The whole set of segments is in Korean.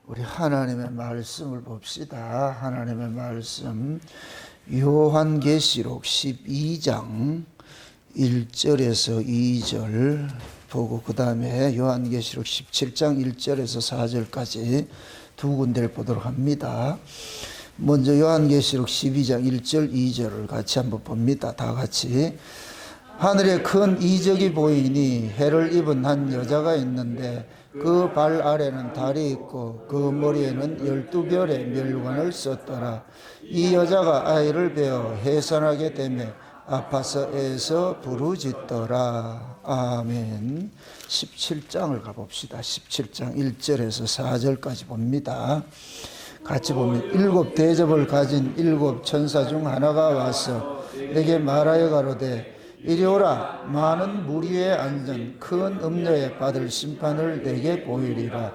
우리 하나님의 말씀을 봅시다. 하나님의 말씀 요한계시록 12장 1절에서 2절 보고 그 다음에 요한계시록 17장 1절에서 4절까지 두 군데를 보도록 합니다. 먼저 요한계시록 12장 1절 2절을 같이 한번 봅니다. 다 같이. 하늘에 큰 이적이 보이니 해를 입은 한 여자가 있는데 그 발 아래는 달이 있고 그 머리에는 12별의 멸관을 썼더라. 이 여자가 아이를 베어 해산하게 되며 아파서 애서 부르짖더라. 아멘. 17장을 가봅시다. 17장 1절에서 4절까지 봅니다. 같이 보면 일곱 대접을 가진 일곱 천사 중 하나가 와서 내게 말하여 가로되 이리 오라. 많은 무리에 앉은 큰 음녀에 받을 심판을 내게 보이리라.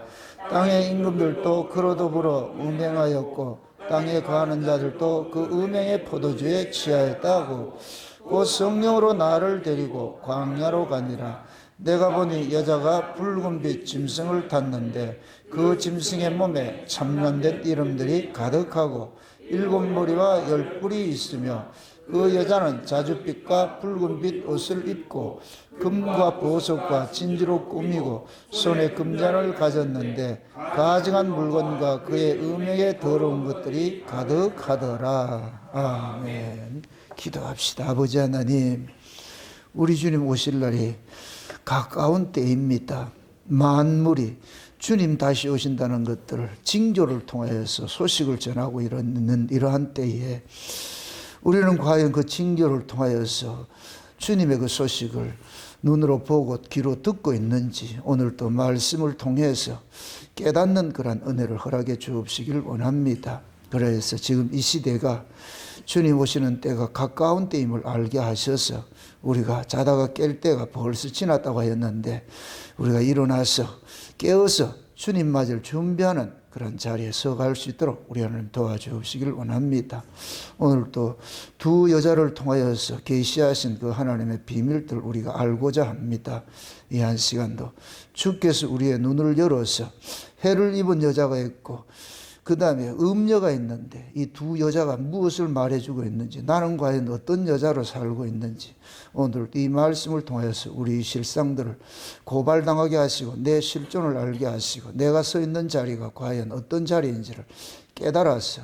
땅의 임금들도 그로 더불어 음행하였고 땅에 거하는 자들도 그 음행의 포도주에 취하였다고. 곧 성령으로 나를 데리고 광야로 가니라. 내가 보니 여자가 붉은빛 짐승을 탔는데 그 짐승의 몸에 참견된 이름들이 가득하고 일곱 머리와 열 뿔이 있으며 그 여자는 자줏빛과 붉은빛 옷을 입고 금과 보석과 진주로 꾸미고 손에 금잔을 가졌는데 가증한 물건과 그의 음행에 더러운 것들이 가득하더라. 아멘. 기도합시다. 아버지 하나님, 우리 주님 오실 날이 가까운 때입니다. 만물이 주님 다시 오신다는 것들을 징조를 통하여서 소식을 전하고 있는 이러한 때에 우리는 과연 그 징조를 통하여서 주님의 그 소식을 눈으로 보고 귀로 듣고 있는지 오늘 또 말씀을 통해서 깨닫는 그런 은혜를 허락해 주옵시기를 원합니다. 그래서 지금 이 시대가 주님 오시는 때가 가까운 때임을 알게 하셔서 우리가 자다가 깰 때가 벌써 지났다고 하였는데 우리가 일어나서 깨어서 주님 맞을 준비하는 그런 자리에 서갈 수 있도록 우리 하나님 도와주시기를 원합니다. 오늘 또 두 여자를 통하여서 계시하신 그 하나님의 비밀들 우리가 알고자 합니다. 이 한 시간도 주께서 우리의 눈을 열어서 해를 입은 여자가 있고 그 다음에 음녀가 있는데 이 두 여자가 무엇을 말해주고 있는지 나는 과연 어떤 여자로 살고 있는지 오늘 이 말씀을 통해서 우리 실상들을 고발당하게 하시고 내 실존을 알게 하시고 내가 서 있는 자리가 과연 어떤 자리인지를 깨달아서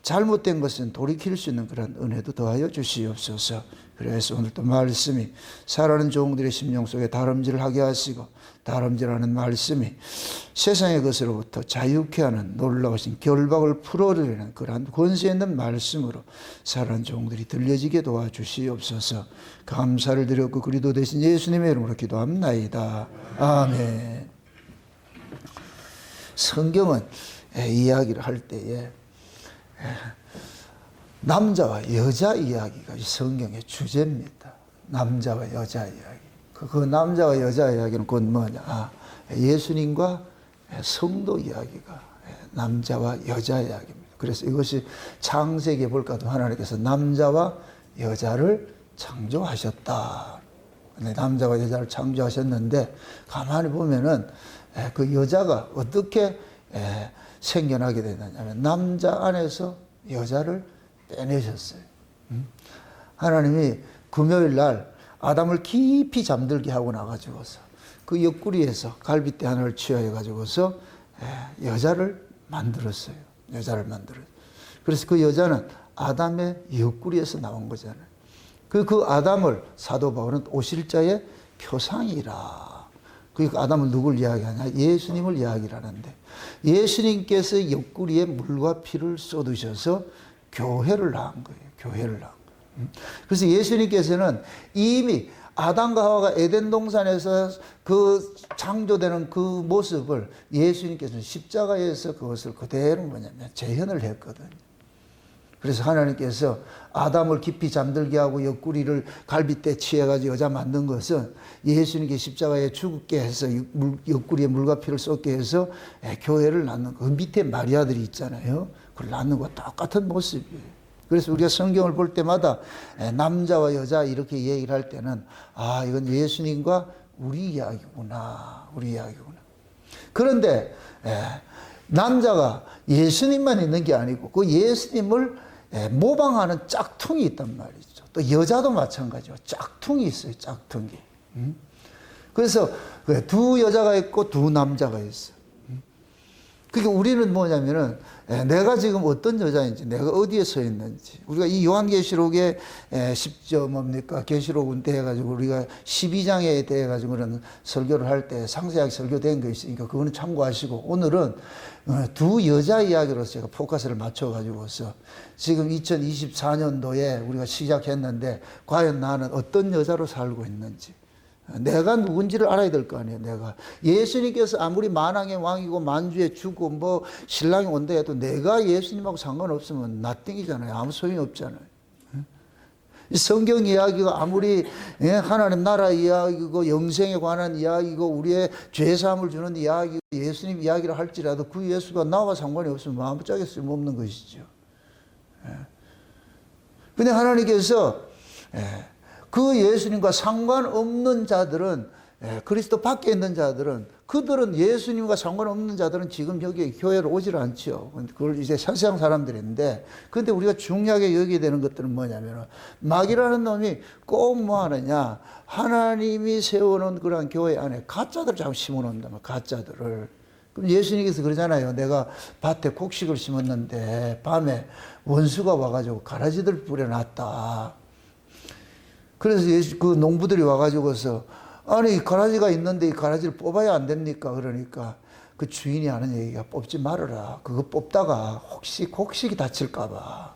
잘못된 것은 돌이킬 수 있는 그런 은혜도 더하여 주시옵소서. 그래서 오늘 또 말씀이 살아가는 종들의 심령 속에 다름질을 하게 하시고 다름질하는 말씀이 세상의 것으로부터 자유케 하는 놀라우신 결박을 풀어내는 그러한 권세 있는 말씀으로 살아가는 종들이 들려지게 도와주시옵소서. 감사를 드렸고 그리도 되신 예수님의 이름으로 기도합나이다. 아멘. 성경은 이야기를 할 때에 남자와 여자 이야기가 성경의 주제입니다. 남자와 여자 이야기. 그 남자와 여자 이야기는 곧 뭐냐? 예수님과 성도 이야기가 남자와 여자 이야기입니다. 그래서 이것이 창세기에 볼까도 하나님께서 남자와 여자를 창조하셨다. 남자와 여자를 창조하셨는데 가만히 보면은 그 여자가 어떻게 생겨나게 되느냐면 남자 안에서 여자를 빼내셨어요. 하나님이 금요일 날 아담을 깊이 잠들게 하고 나가지고서 그 옆구리에서 갈빗대 하나를 취하여 가지고서 여자를 만들었어요. 여자를 만들었어요. 그래서 그 여자는 아담의 옆구리에서 나온 거잖아요. 그 아담을 사도 바울은 오실자의 표상이라. 그 아담은 누굴 이야기하냐? 예수님을 이야기를 하는데 예수님께서 옆구리에 물과 피를 쏟으셔서 교회를 낳은 거예요. 교회를 낳은 거예요. 그래서 예수님께서는 이미 아담과 하와가 에덴 동산에서 그 창조되는 그 모습을 예수님께서는 십자가에서 그것을 그대로 뭐냐면 재현을 했거든요. 그래서 하나님께서 아담을 깊이 잠들게 하고 옆구리를 갈빗대 취해가지고 여자 만든 것은 예수님께 십자가에 죽게 해서 옆구리에 물과 피를 쏟게 해서 교회를 낳는 그 밑에 마리아들이 있잖아요. 그걸 낳는 것과 똑같은 모습이에요. 그래서 우리가 성경을 볼 때마다 남자와 여자 이렇게 얘기를 할 때는 이건 예수님과 우리 이야기구나. 우리 이야기구나. 그런데 남자가 예수님만 있는 게 아니고 그 예수님을 모방하는 짝퉁이 있단 말이죠. 또 여자도 마찬가지로 짝퉁이 있어요. 짝퉁이. 그래서 두 여자가 있고 두 남자가 있어요. 그러니까 우리는 뭐냐면은 내가 지금 어떤 여자인지, 내가 어디에 서 있는지, 우리가 이 요한계시록에 10조 뭡니까? 계시록은 대해가지고 우리가 12장에 대해가지고는 설교를 할 때 상세하게 설교된 거 있으니까 그거는 참고하시고, 오늘은 두 여자 이야기로서 제가 포커스를 맞춰가지고서 지금 2024년도에 우리가 시작했는데 과연 나는 어떤 여자로 살고 있는지, 내가 누군지를 알아야 될 거 아니에요. 내가 예수님께서 아무리 만왕의 왕이고 만주의 주고 뭐 신랑이 온다 해도 내가 예수님하고 상관없으면 나띵이잖아요. 아무 소용이 없잖아요. 성경 이야기가 아무리 하나님 나라 이야기고 영생에 관한 이야기고 우리의 죄사함을 주는 이야기고 예수님 이야기를 할지라도 그 예수가 나와 상관이 없으면 아무짝에 쓸모없는 것이죠. 근데 하나님께서 그 예수님과 상관없는 자들은, 그리스도 밖에 있는 자들은, 그들은 예수님과 상관없는 자들은 지금 여기 교회로 오질 않죠. 그걸 이제 세상 사람들인데, 근데 우리가 중요하게 여기게 되는 것들은 뭐냐면, 마귀라는 놈이 꼭 뭐 하느냐, 하나님이 세워놓은 그런 교회 안에 가짜들을 자꾸 심어놓는다, 가짜들을. 그럼 예수님께서 그러잖아요. 내가 밭에 곡식을 심었는데, 밤에 원수가 와가지고 가라지들 뿌려놨다. 그래서 그 농부들이 와가지고서, 아니, 가라지가 있는데 이 가라지를 뽑아야 안 됩니까? 그러니까 그 주인이 하는 얘기가 뽑지 말아라. 그거 뽑다가 혹시 곡식이 다칠까봐.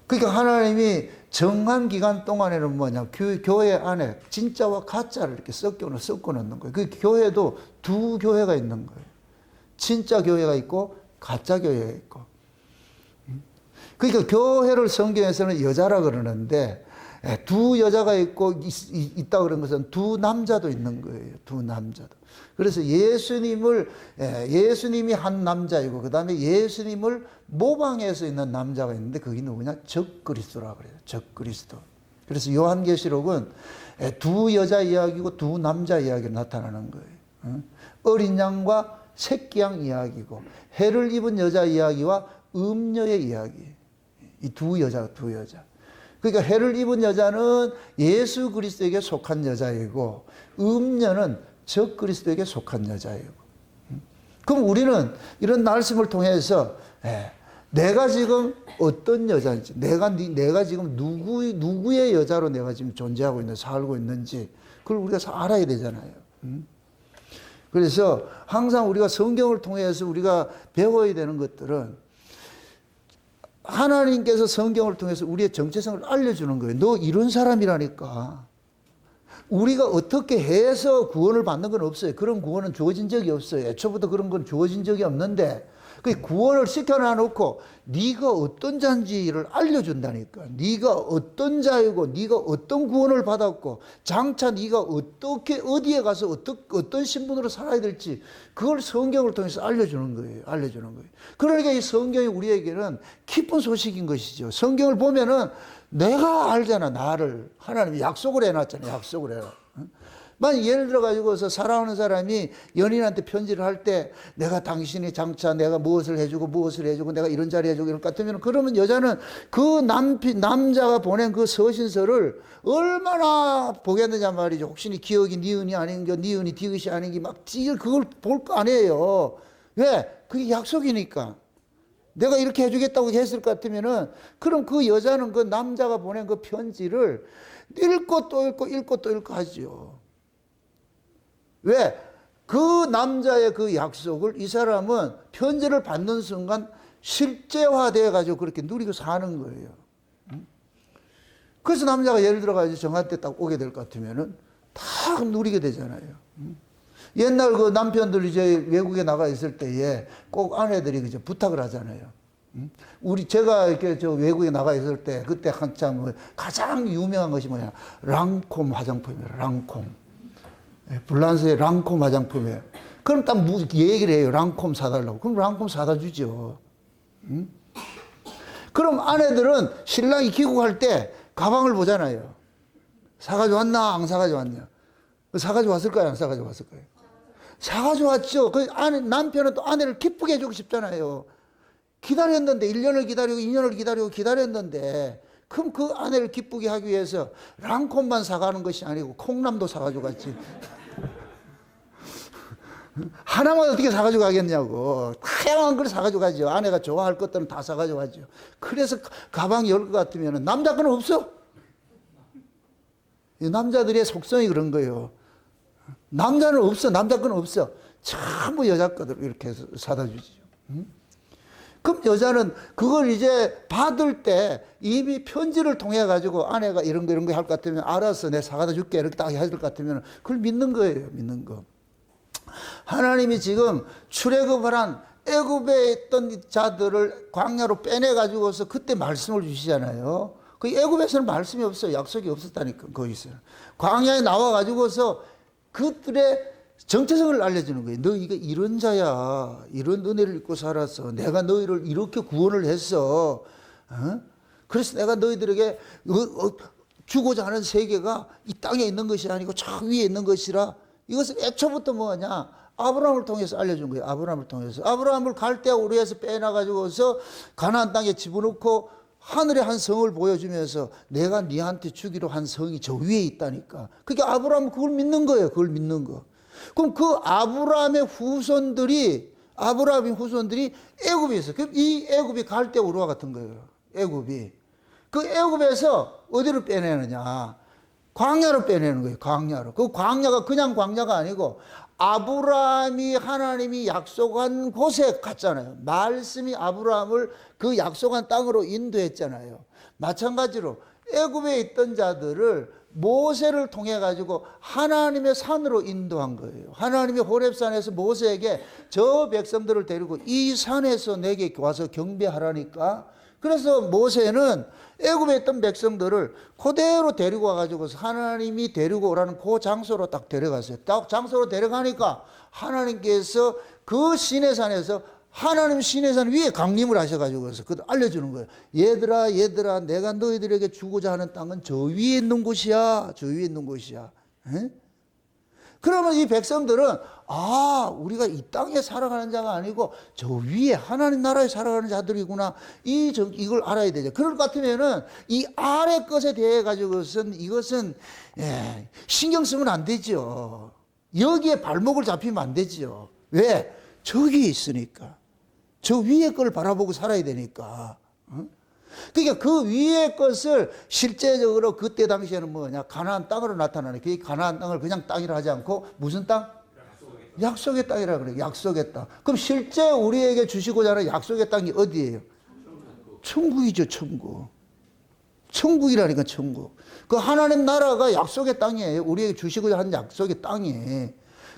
그러니까 하나님이 정한 기간 동안에는 뭐냐, 교회 안에 진짜와 가짜를 이렇게 섞어 놓는 거예요. 그 교회도 두 교회가 있는 거예요. 진짜 교회가 있고 가짜 교회가 있고. 그러니까 교회를 성경에서는 여자라 그러는데, 두 여자가 있다 그런 것은 두 남자도 있는 거예요. 두 남자도. 그래서 예수님이 한 남자이고, 그 다음에 예수님을 모방해서 있는 남자가 있는데, 그게 누구냐? 적그리스도라고 그래요. 적그리스도. 그래서 요한계시록은 두 여자 이야기고 두 남자 이야기로 나타나는 거예요. 어린 양과 새끼 양 이야기고, 해를 입은 여자 이야기와 음녀의 이야기. 이 두 여자. 그러니까 해를 입은 여자는 예수 그리스도에게 속한 여자이고, 음녀는 적 그리스도에게 속한 여자이고. 그럼 우리는 이런 말씀을 통해서 내가 지금 어떤 여자인지, 내가 지금 누구의 여자로 내가 지금 존재하고 있는지, 살고 있는지, 그걸 우리가 알아야 되잖아요. 그래서 항상 우리가 성경을 통해서 우리가 배워야 되는 것들은, 하나님께서 성경을 통해서 우리의 정체성을 알려주는 거예요. 너 이런 사람이라니까. 우리가 어떻게 해서 구원을 받는 건 없어요. 그런 구원은 주어진 적이 없어요. 애초부터 그런 건 주어진 적이 없는데, 그 구원을 시켜놔 놓고 네가 어떤 자인지를 알려준다니까. 네가 어떤 자이고 네가 어떤 구원을 받았고 장차 네가 어떻게 어디에 가서 어떤 신분으로 살아야 될지 그걸 성경을 통해서 알려주는 거예요. 그러니까 이 성경이 우리에게는 기쁜 소식인 것이죠. 성경을 보면은 내가 알잖아. 나를 하나님이 약속을 해놨잖아요. 약속을 해요. 만약 예를 들어가지고서 사랑하는 사람이 연인한테 편지를 할 때 내가 당신이 장차 내가 무엇을 해주고 내가 이런 자리 해주고 이럴 것 같으면, 그러면 여자는 그 남자가 보낸 그 서신서를 얼마나 보겠느냐 말이죠. 혹시 기억이 니은이 아닌가, 니은이 디귿이 아닌가 막 그걸 볼 거 아니에요. 왜? 그게 약속이니까. 내가 이렇게 해주겠다고 했을 것 같으면은, 그럼 그 여자는 그 남자가 보낸 그 편지를 읽고 또 읽고 하죠. 왜? 그 남자의 그 약속을 이 사람은 편지를 받는 순간 실제화되어 가지고 그렇게 누리고 사는 거예요. 그래서 남자가 예를 들어 가지고 정한 때 딱 오게 될 것 같으면은 다 누리게 되잖아요. 옛날 그 남편들 이제 외국에 나가 있을 때에 꼭 아내들이 그저 부탁을 하잖아요. 제가 이렇게 외국에 나가 있을 때 그때 한참 가장 유명한 것이 뭐냐? 랑콤 화장품이에요. 랑콤. 불란서의 랑콤 화장품이에요. 그럼 딱 얘기를 해요. 랑콤 사달라고. 그럼 랑콤 사다 주죠. 그럼 아내들은 신랑이 귀국할 때 가방을 보잖아요. 사가지고 왔나 안 사가지고 왔냐. 사가지고 왔을까요? 안 사가지고 왔을까요? 사가지고 왔죠. 그 아내, 남편은 또 아내를 기쁘게 해주고 싶잖아요. 기다렸는데, 1년을 기다리고 2년을 기다리고 기다렸는데, 그럼 그 아내를 기쁘게 하기 위해서 랑콤만 사가는 것이 아니고 콩나물도 사가지고 갔지. 하나만 어떻게 사가지고 가겠냐고. 다양한 걸 사가지고 가죠. 아내가 좋아할 것들은 다 사가지고 가죠. 그래서 가방이 열 것 같으면 남자 거는 없어. 남자들의 속성이 그런 거예요. 남자는 없어. 남자 거는 없어. 전부 여자 거들 이렇게 해서 사다 주죠. 그럼 여자는 그걸 이제 받을 때 이미 편지를 통해 가지고 아내가 이런 거 할 것 같으면 알았어. 내가 사가다 줄게. 이렇게 딱 해줄 것 같으면 그걸 믿는 거예요. 믿는 거. 하나님이 지금 출애굽을 한 애굽에 있던 자들을 광야로 빼내 가지고서 그때 말씀을 주시잖아요. 그 애굽에서는 말씀이 없어요. 약속이 없었다니까. 거기서는 광야에 나와 가지고서 그들의 정체성을 알려주는 거예요. 너희가 이런 자야. 이런 은혜를 입고 살았어. 내가 너희를 이렇게 구원을 했어. 그래서 내가 너희들에게 주고자 하는 세계가 이 땅에 있는 것이 아니고 저 위에 있는 것이라. 이것은 애초부터 뭐냐? 아브라함을 통해서 알려준 거예요. 아브라함을 통해서. 아브라함을 갈대아 우르에서 빼놔가지고서 가나안 땅에 집어넣고 하늘의 한 성을 보여주면서 내가 네한테 주기로 한 성이 저 위에 있다니까. 그러니까 아브라함은 그걸 믿는 거예요. 그걸 믿는 거. 그럼 그 아브라함의 후손들이 애굽에 있어요. 그럼 이 애굽이 갈대아 우르와 같은 거예요. 애굽이. 그 애굽에서 어디로 빼내느냐? 광야로 빼내는 거예요. 광야로. 그 광야가 그냥 광야가 아니고 아브라함이 하나님이 약속한 곳에 갔잖아요. 말씀이 아브라함을 그 약속한 땅으로 인도했잖아요. 마찬가지로 애굽에 있던 자들을 모세를 통해 가지고 하나님의 산으로 인도한 거예요. 하나님이 호렙산에서 모세에게 저 백성들을 데리고 이 산에서 내게 와서 경배하라니까. 그래서 모세는 애굽에 있던 백성들을 그대로 데리고 와가지고 하나님이 데리고 오라는 그 장소로 딱 데려갔어요. 딱 장소로 데려가니까 하나님께서 그 시내산에서 하나님 시내산 위에 강림을 하셔가지고서 그걸 알려주는 거예요. 얘들아, 내가 너희들에게 주고자 하는 땅은 저 위에 있는 곳이야. 저 위에 있는 곳이야. 에? 그러면 이 백성들은 우리가 이 땅에 살아가는 자가 아니고 저 위에 하나님 나라에 살아가는 자들이구나. 이걸 알아야 되죠. 그럴 것 같으면은 이 아래 것에 대해 가지고선 이것은 신경 쓰면 안 되죠. 여기에 발목을 잡히면 안 되죠. 왜? 저기 있으니까. 저 위에 걸 바라보고 살아야 되니까. 그러니까 그 위의 것을 실제적으로 그때 당시에는 뭐냐? 가나안 땅으로 나타나는. 그 가나안 땅을 그냥 땅이라 하지 않고 무슨 땅? 약속의 땅이라 그래요. 약속의 땅. 그럼 실제 우리에게 주시고자 하는 약속의 땅이 어디예요? 천국이죠, 천국. 천국이라니까, 천국. 그 하나님 나라가 약속의 땅이에요. 우리에게 주시고자 하는 약속의 땅이에요.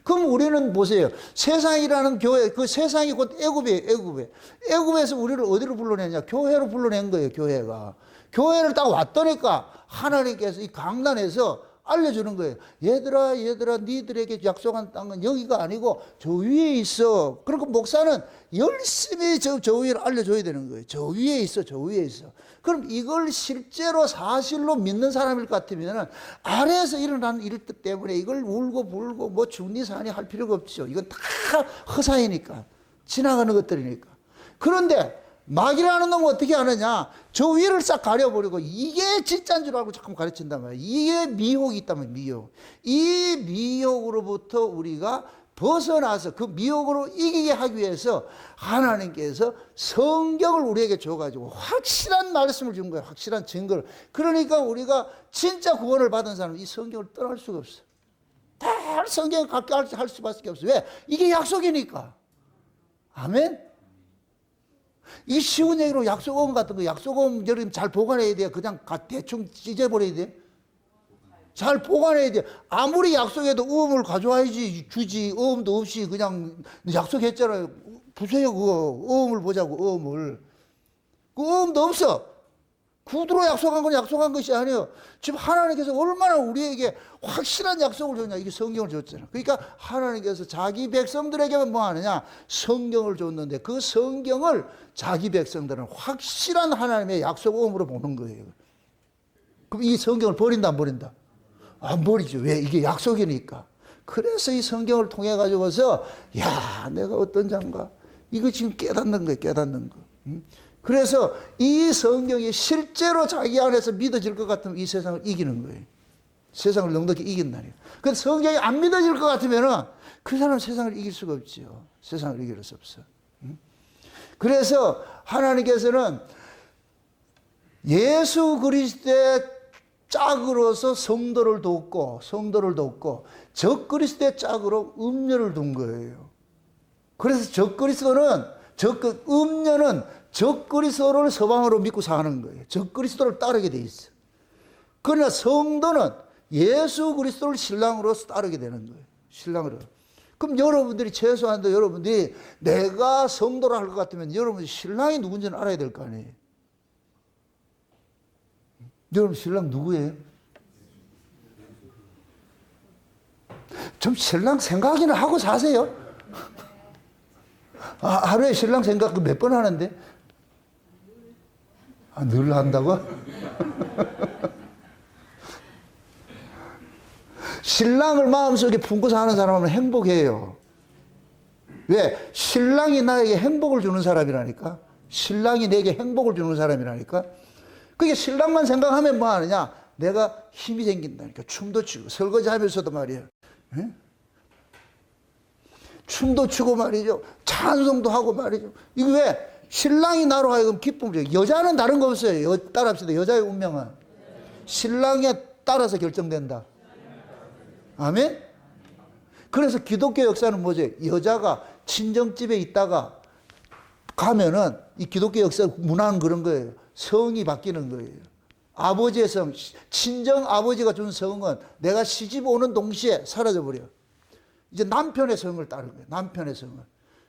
그럼 우리는 보세요. 세상이라는 교회, 그 세상이 곧 애굽이에요, 애굽에. 애굽에서 우리를 어디로 불러내냐? 교회로 불러낸 거예요, 교회가. 교회를 딱 왔더니까 하나님께서 이 강단에서 알려주는 거예요. 얘들아, 니들에게 약속한 땅은 여기가 아니고 저 위에 있어. 그리고 목사는 열심히 저 위를 알려줘야 되는 거예요. 저 위에 있어, 저 위에 있어. 그럼 이걸 실제로 사실로 믿는 사람일 것 같으면 아래에서 일어나는 일 때문에 이걸 울고 불고 뭐 중리산이 할 필요가 없죠. 이건 다 허사이니까. 지나가는 것들이니까. 그런데 마귀라는 놈은 어떻게 하느냐? 저 위를 싹 가려버리고 이게 진짜인 줄 알고 자꾸 가르친단 말이에요. 이게 미혹이 있다면 미혹. 이 미혹으로부터 우리가 벗어나서 그 미혹으로 이기게 하기 위해서 하나님께서 성경을 우리에게 줘가지고 확실한 말씀을 준 거예요. 확실한 증거를. 그러니까 우리가 진짜 구원을 받은 사람은 이 성경을 떠날 수가 없어. 다 성경을 갖게 할 수밖에 없어. 왜? 이게 약속이니까. 아멘? 이 쉬운 얘기로 약속음 같은 거, 약속음 여러분 잘 보관해야 돼요. 그냥 대충 찢어버려야 돼요. 잘 보관해야 돼요. 아무리 약속해도 음을 가져와야지 주지. 음도 없이 그냥 약속했잖아요. 보세요, 그거. 음을 보자고, 음을. 그 음도 없어. 구두로 약속한 건 약속한 것이 아니에요. 지금 하나님께서 얼마나 우리에게 확실한 약속을 줬냐. 이게 성경을 줬잖아요. 그러니까 하나님께서 자기 백성들에게만 뭐 하느냐. 성경을 줬는데 그 성경을 자기 백성들은 확실한 하나님의 약속음으로 보는 거예요. 그럼 이 성경을 버린다 안 버린다? 안 버리죠. 왜? 이게 약속이니까. 그래서 이 성경을 통해 가지고서 야, 내가 어떤 자인가? 이거 지금 깨닫는 거예요. 깨닫는 거. 그래서 이 성경이 실제로 자기 안에서 믿어질 것 같으면 이 세상을 이기는 거예요. 세상을 넉넉히 이긴다니요. 근데 성경이 안 믿어질 것 같으면은 그 사람은 세상을 이길 수가 없지요. 세상을 이길 수 없어. 그래서 하나님께서는 예수 그리스도의 짝으로서 성도를 돕고 적그리스도의 짝으로 음녀를 둔 거예요. 그래서 음녀는 적그리스도를 서방으로 믿고 사는 거예요. 적그리스도를 따르게 돼 있어. 그러나 성도는 예수 그리스도를 신랑으로 따르게 되는 거예요. 신랑으로. 그럼 여러분들이 최소한도 여러분들이 내가 성도를 할 것 같으면 여러분 신랑이 누군지는 알아야 될 거 아니에요. 여러분 신랑 누구예요? 좀 신랑 생각이나 하고 사세요. 하루에 신랑 생각 몇 번 하는데? 늘 한다고? 신랑을 마음속에 품고 사는 사람은 행복해요. 왜? 신랑이 나에게 행복을 주는 사람이라니까. 신랑이 내게 행복을 주는 사람이라니까. 그게 신랑만 생각하면 뭐 하느냐? 내가 힘이 생긴다니까. 춤도 추고 설거지 하면서도 말이에요. 에? 춤도 추고 말이죠. 찬송도 하고 말이죠. 이거 왜? 신랑이 나로 하여금 기쁨을 줘요. 여자는 다른 거 없어요. 따라합시다. 여자의 운명은 신랑에 따라서 결정된다. 아멘? 그래서 기독교 역사는 뭐죠? 여자가 친정집에 있다가 가면은 이 기독교 역사 문화는 그런 거예요. 성이 바뀌는 거예요. 아버지의 성, 친정 아버지가 준 성은 내가 시집 오는 동시에 사라져 버려. 이제 남편의 성을 따르는 거예요. 남편의 성을.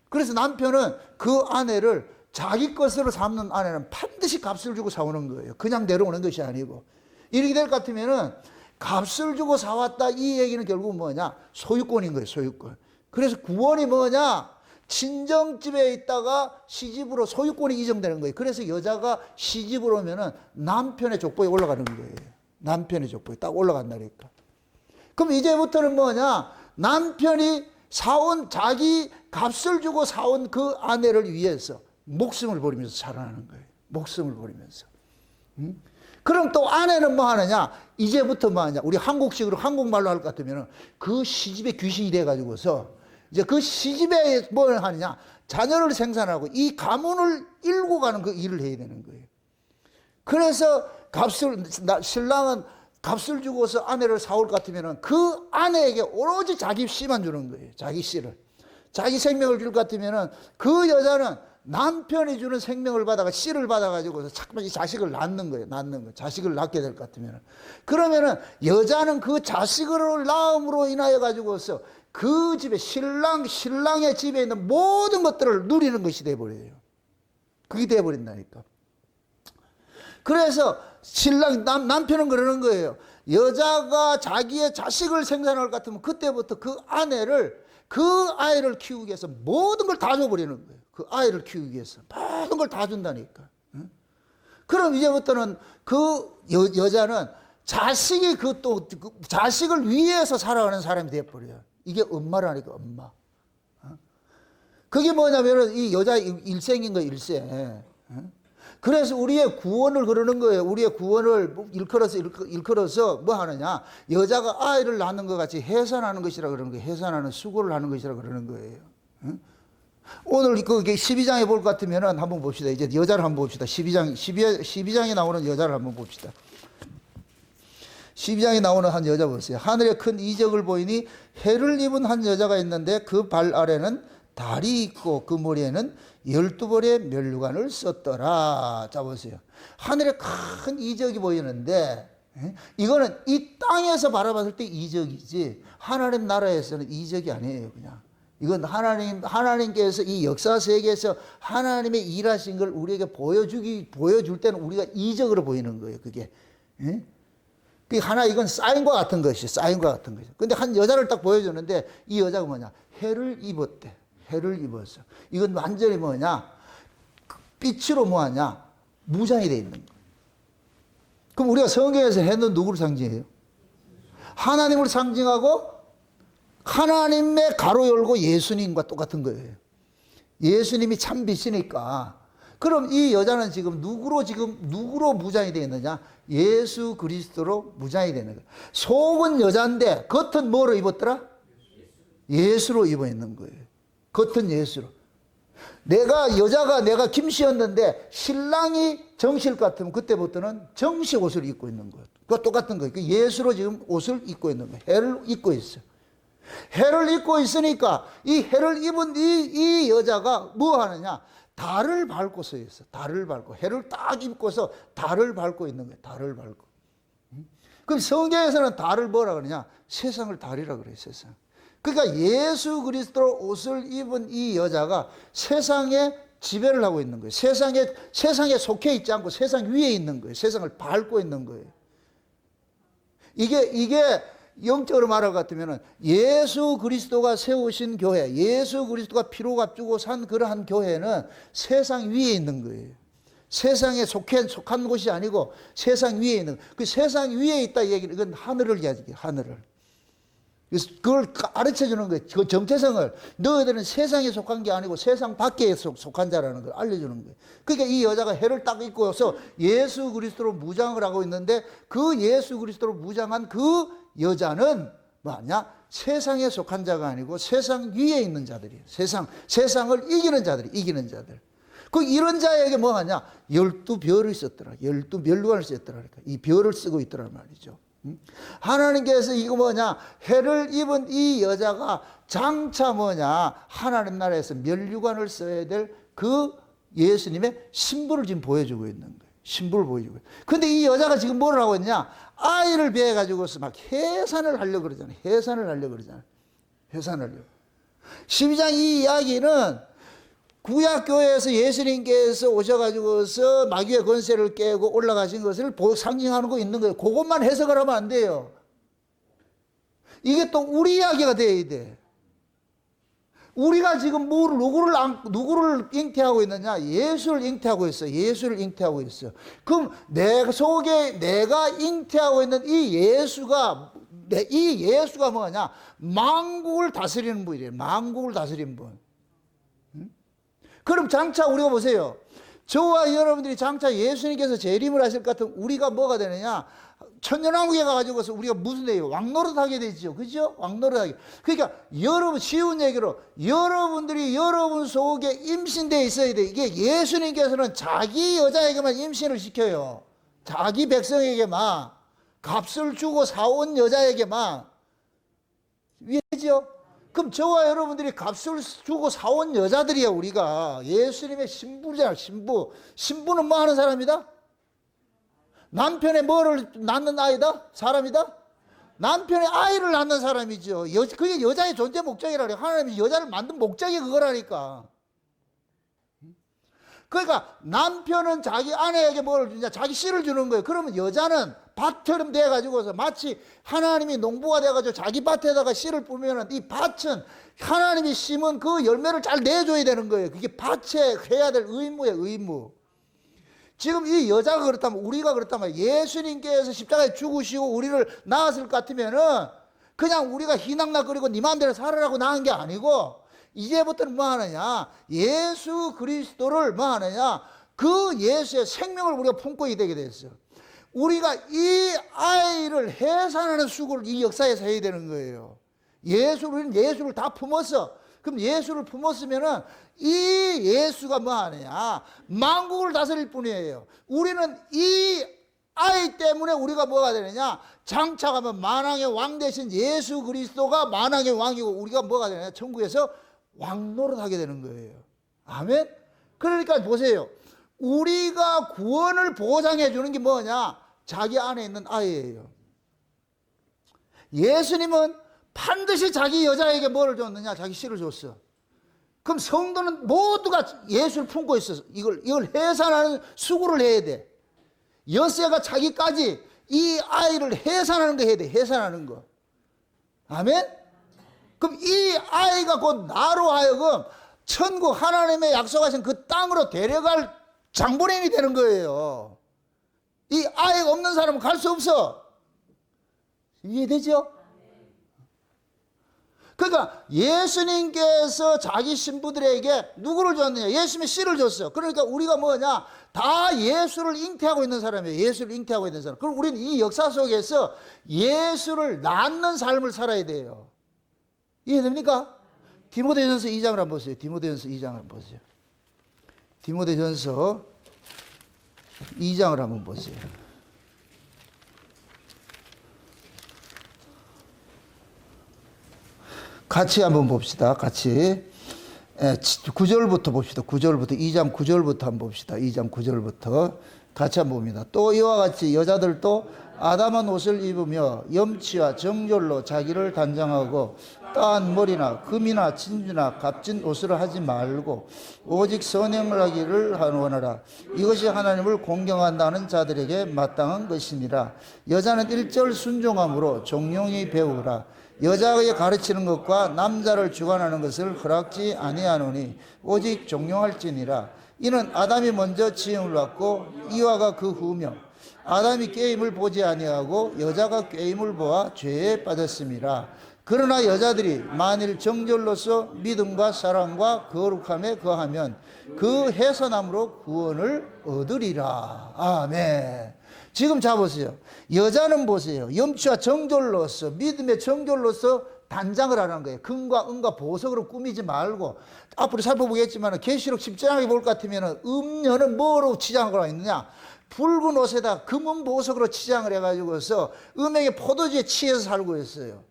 그래서 남편은 그 아내를 자기 것으로 삼는 아내는 반드시 값을 주고 사오는 거예요. 그냥 내려오는 것이 아니고. 이렇게 될 것 같으면은 값을 주고 사왔다 이 얘기는 결국 뭐냐? 소유권인 거예요. 소유권. 그래서 구원이 뭐냐? 친정집에 있다가 시집으로 소유권이 이전되는 거예요. 그래서 여자가 시집으로 오면은 남편의 족보에 올라가는 거예요. 남편의 족보에 딱 올라간다니까. 그럼 이제부터는 뭐냐? 남편이 사온 자기 값을 주고 사온 그 아내를 위해서 목숨을 버리면서 살아나는 거예요. 목숨을 버리면서. 그럼 또 아내는 뭐 하느냐? 이제부터 뭐 하냐? 우리 한국식으로 한국말로 할 것 같으면 그 시집에 귀신이 돼가지고서 이제 그 시집에 뭘 하느냐? 자녀를 생산하고 이 가문을 일고 가는 그 일을 해야 되는 거예요. 그래서 신랑은 값을 주고서 아내를 사올 것 같으면 그 아내에게 오로지 자기 씨만 주는 거예요. 자기 씨를. 자기 생명을 줄 것 같으면 그 여자는 남편이 주는 생명을 받아가 씨를 받아가지고서 자꾸만 이 자식을 낳는 거예요. 낳는 거. 자식을 낳게 될 것 같으면. 그러면은 여자는 그 자식을 낳음으로 인하여 가지고서 그 집에 신랑의 집에 있는 모든 것들을 누리는 것이 돼버려요. 그게 돼버린다니까. 그래서 남편은 그러는 거예요. 여자가 자기의 자식을 생산할 것 같으면 그때부터 그 아이를 키우기 위해서 모든 걸 다 줘버리는 거예요. 그 아이를 키우기 위해서 모든 걸 다 준다니까. 그럼 이제부터는 그 여자는 자식이 그 자식을 위해서 살아가는 사람이 돼버려요. 이게 엄마라니까, 엄마. 그게 뭐냐면은 이 여자의 일생인 거예요, 일생. 그래서 우리의 구원을 그러는 거예요. 우리의 구원을 일컬어서 뭐 하느냐. 여자가 아이를 낳는 것 같이 해산하는 것이라 그러는 거예요. 해산하는 수고를 하는 것이라 그러는 거예요. 오늘 그 12장에 볼 것 같으면 한번 봅시다. 이제 여자를 한번 봅시다. 12장에 나오는 여자를 한번 봅시다. 12장에 나오는 한 여자 보세요. 하늘에 큰 이적을 보이니 해를 입은 한 여자가 있는데 그 발 아래는 달이 있고 그 머리에는 12벌의 면류관을 썼더라. 자 보세요. 하늘에 큰 이적이 보이는데 이거는 이 땅에서 바라봤을 때 이적이지 하나님 나라에서는 이적이 아니에요. 그냥 이건 하나님께서 이 역사 세계에서 하나님의 일하신 걸 우리에게 보여줄 때는 우리가 이적으로 보이는 거예요. 그게. 이건 사인과 같은 것이에요. 사인과 같은 것이에요. 근데 한 여자를 딱 보여주는데 이 여자가 뭐냐? 해를 입었대. 해를 입었어. 이건 완전히 뭐냐? 빛으로 뭐하냐? 무장이 돼 있는 거예요. 그럼 우리가 성경에서 해는 누구를 상징해요? 하나님을 상징하고 하나님의 가로 열고 예수님과 똑같은 거예요. 예수님이 참 빛이니까. 그럼 이 여자는 지금 누구로 무장이 되어 있느냐? 예수 그리스도로 무장이 되는 거예요. 속은 여자인데 겉은 뭐로 입었더라? 예수로 입어 있는 거예요. 겉은 예수로. 내가 김씨였는데 신랑이 정실 같으면 그때부터는 정식 옷을 입고 있는 거예요. 그거 똑같은 거예요. 예수로 지금 옷을 입고 있는 거예요. 해를 입고 있어요. 해를 입고 있으니까 이 해를 입은 이 여자가 뭐 하느냐? 달을 밟고 서 있어. 달을 밟고. 해를 딱 입고서 달을 밟고 있는 거예요. 달을 밟고. 그럼 성경에서는 달을 뭐라 그러냐? 세상을 달이라 그래요. 세상. 그러니까 예수 그리스도 옷을 입은 이 여자가 세상에 지배를 하고 있는 거예요. 세상에 속해 있지 않고 세상 위에 있는 거예요. 세상을 밟고 있는 거예요. 이게 영적으로 말할 것 같으면 예수 그리스도가 세우신 교회, 예수 그리스도가 피로 값주고 산 그러한 교회는 세상 위에 있는 거예요. 세상에 속한 곳이 아니고 세상 위에 있는, 그 세상 위에 있다 얘기는 이건 하늘을 이야기해요. 하늘을. 그걸 가르쳐 주는 거예요. 그 정체성을. 너희들은 세상에 속한 게 아니고 세상 밖에 속한 자라는 걸 알려주는 거예요. 그러니까 이 여자가 해를 딱 입고서 예수 그리스도로 무장을 하고 있는데 그 예수 그리스도로 무장한 그 여자는 뭐냐? 세상에 속한 자가 아니고 세상 위에 있는 자들이에요. 세상을 이기는 자들. 그 이런 자에게 뭐 하냐? 12별을 썼더라. 12멸관을 썼더라. 그러니까 이 별을 쓰고 있더란 말이죠. 하나님께서 이거 뭐냐? 해를 입은 이 여자가 장차 뭐냐? 하나님 나라에서 면류관을 써야 될 그 예수님의 신부를 지금 보여주고 있는 거예요. 신부를 보여주고. 근데 이 여자가 지금 뭘 하고 있냐? 아이를 배워가지고서 막 해산을 하려고 그러잖아요. 해산을 하려고. 12장 이 이야기는 구약교회에서 예수님께서 오셔가지고서 마귀의 권세를 깨고 올라가신 것을 상징하는 거 있는 거예요. 그것만 해석을 하면 안 돼요. 이게 또 우리 이야기가 돼야 돼. 우리가 지금 누구를 잉태하고 있느냐? 예수를 잉태하고 있어. 예수를 잉태하고 있어. 그럼 내 속에 내가 잉태하고 있는 이 예수가 뭐냐? 만국을 다스리는 분이래요. 만국을 다스리는 분. 그럼 장차 우리가 보세요. 저와 여러분들이 장차 예수님께서 재림을 하실 것 같으면 우리가 뭐가 되느냐? 천년왕국에 가가지고서 우리가 무슨 얘기예요? 왕노릇 하게 되죠. 그죠? 왕노릇 하게. 그러니까 여러분, 쉬운 얘기로 여러분들이 여러분 속에 임신되어 있어야 돼. 이게 예수님께서는 자기 여자에게만 임신을 시켜요. 자기 백성에게만. 값을 주고 사온 여자에게만. 이해죠? 그럼 저와 여러분들이 값을 주고 사온 여자들이야. 우리가 예수님의 신부잖아. 신부는 뭐 하는 사람이다? 남편의 뭐를 낳는 아이다? 사람이다? 남편의 아이를 낳는 사람이죠. 그게 여자의 존재 목적이라 그래요. 하나님이 여자를 만든 목적이 그거라니까. 그러니까 남편은 자기 아내에게 뭘 주냐? 자기 씨를 주는 거예요. 그러면 여자는 밭처럼 돼가지고서 마치 하나님이 농부가 돼가지고 자기 밭에다가 씨를 뿌리면 이 밭은 하나님이 심은 그 열매를 잘 내줘야 되는 거예요. 그게 밭에 해야 될 의무예요. 의무. 지금 이 여자가 그렇다면, 우리가 그렇다면 예수님께서 십자가에 죽으시고 우리를 낳았을 것 같으면은 그냥 우리가 희낙낙거리고 네 마음대로 살아라고 낳은 게 아니고 이제부터는 뭐 하느냐? 예수 그리스도를 뭐 하느냐? 그 예수의 생명을 우리가 품고 되게 됐어요. 우리가 이 아이를 해산하는 수고를 이 역사에서 해야 되는 거예요. 우리는 예수를 다 품었어. 그럼 예수를 품었으면은 이 예수가 뭐 하느냐? 만국을 다스릴 뿐이에요. 우리는 이 아이 때문에 우리가 뭐가 되느냐? 장차 가면 만왕의 왕 되신 예수 그리스도가 만왕의 왕이고 우리가 뭐가 되느냐? 천국에서 왕노릇 하게 되는 거예요. 아멘? 그러니까 보세요. 우리가 구원을 보장해 주는 게 뭐냐? 자기 안에 있는 아이예요. 예수님은 반드시 자기 여자에게 뭐를 줬느냐? 자기 씨를 줬어. 그럼 성도는 모두가 예수를 품고 있어서 이걸 해산하는 수고를 해야 돼. 여세가 자기까지 이 아이를 해산하는 거 해야 돼. 해산하는 거. 아멘? 그럼 이 아이가 곧 나로 하여금 천국 하나님의 약속하신 그 땅으로 데려갈 장본인이 되는 거예요. 이 아이가 없는 사람은 갈 수 없어. 이해되죠? 그러니까 예수님께서 자기 신부들에게 누구를 줬느냐? 예수님의 씨를 줬어요. 그러니까 우리가 뭐냐? 다 예수를 잉태하고 있는 사람이에요. 예수를 잉태하고 있는 사람. 그럼 우리는 이 역사 속에서 예수를 낳는 삶을 살아야 돼요. 이해됩니까? 디모데전서 2장을 한번 보세요. 디모데전서 2장을 한번 보세요. 디모데전서 2장을 한번 보세요. 같이 한번 봅시다. 같이. 9절부터 봅시다. 9절부터 2장 9절부터 한번 봅시다. 2장 9절부터 같이 한번 봅니다. 또 이와 같이 여자들도 아담한 옷을 입으며 염치와 정욕로 자기를 단장하고 따한 머리나 금이나 진주나 값진 옷을 하지 말고 오직 선행을 하기를 원하라. 이것이 하나님을 공경한다는 자들에게 마땅한 것이니라. 여자는 일절 순종함으로 종용히 배우라. 여자의 가르치는 것과 남자를 주관하는 것을 허락지 아니하노니 오직 종용할지니라. 이는 아담이 먼저 지음을 받고 이와가 그 후며 아담이 꾀임을 보지 아니하고 여자가 꾀임을 보아 죄에 빠졌음이라. 그러나 여자들이 만일 정절로서 믿음과 사랑과 거룩함에 거하면 그 해선함으로 구원을 얻으리라. 아멘. 지금 잡으세요. 여자는 보세요. 염치와 정결로서 믿음의 정결로서 단장을 하는 거예요. 금과 은과 보석으로 꾸미지 말고 앞으로 살펴보겠지만 계시록 10장에 볼 것 같으면 음녀는 뭐로 치장하고 있느냐? 붉은 옷에다 금은 보석으로 치장을 해가지고서 음행의 포도주에 취해서 살고 있어요.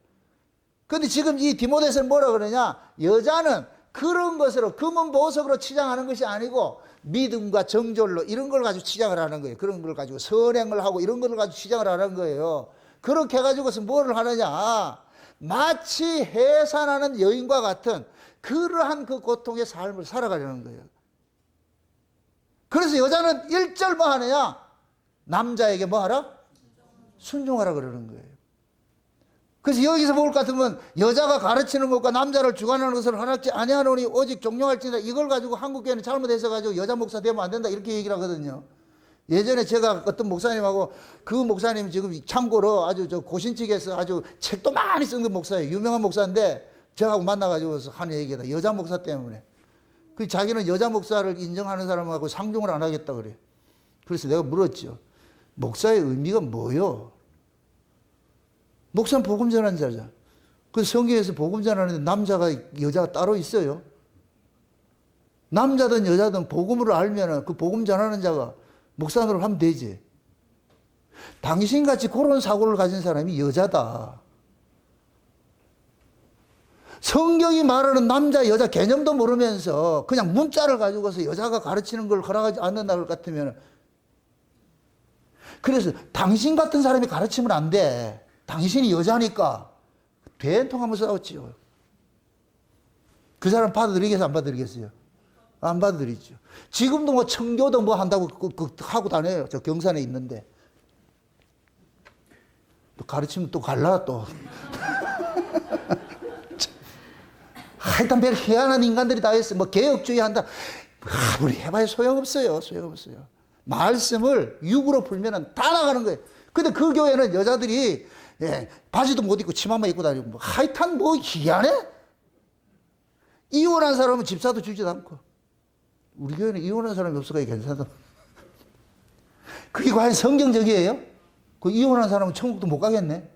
근데 지금 이 디모데서는 뭐라 그러냐? 여자는 그런 것으로 금은 보석으로 치장하는 것이 아니고 믿음과 정절로 이런 걸 가지고 치장을 하는 거예요. 그런 걸 가지고 선행을 하고 이런 걸 가지고 치장을 하는 거예요. 그렇게 해가지고서 뭐를 하느냐? 마치 해산하는 여인과 같은 그러한 그 고통의 삶을 살아가려는 거예요. 그래서 여자는 일절 뭐 하느냐? 남자에게 뭐 하라? 순종하라 그러는 거예요. 그래서 여기서 볼 것 같으면 여자가 가르치는 것과 남자를 주관하는 것을 허락지 아니하노니 오직 종용할지니라. 이걸 가지고 한국교회는 잘못해서 여자 목사 되면 안 된다 이렇게 얘기를 하거든요. 예전에 제가 어떤 목사님하고 그 목사님 지금 참고로 아주 저 고신측에서 아주 책도 많이 쓴 목사예요. 유명한 목사인데 저하고 만나가지고 하는 얘기다. 여자 목사 때문에. 그 자기는 여자 목사를 인정하는 사람하고 상종을 안 하겠다 그래. 그래서 내가 물었죠. 목사의 의미가 뭐요? 목사는 복음 전하는 자잖아. 그 성경에서 복음 전하는데 남자가 여자가 따로 있어요. 남자든 여자든 복음을 알면은 그 복음 전하는 자가 목사를 하면 되지. 당신같이 그런 사고를 가진 사람이 여자다. 성경이 말하는 남자 여자 개념도 모르면서 그냥 문자를 가지고서 여자가 가르치는 걸 허락하지 않는다 것 같으면, 그래서 당신 같은 사람이 가르치면 안 돼. 당신이 여자니까. 된통하면 싸웠지요. 그 사람 받아들이겠어요? 안 받아들이겠어요? 안 받아들이죠. 지금도 뭐 청교도 뭐 한다고 하고 다녀요. 저 경산에 있는데. 또 가르치면 또 갈라 또. 하여튼 별 희한한 인간들이 다 있어요. 뭐 개혁주의 한다. 아무리 해봐야 소용없어요. 소용없어요. 말씀을 육으로 풀면은 다 나가는 거예요. 근데 그 교회는 여자들이 바지도 못 입고 치마만 입고 다니고 뭐 하여튼 뭐 희한해? 이혼한 사람은 집사도 주지도 않고. 우리 교회는 이혼한 사람이 없어가지고 괜찮다. 그게 과연 성경적이에요? 그 이혼한 사람은 천국도 못 가겠네.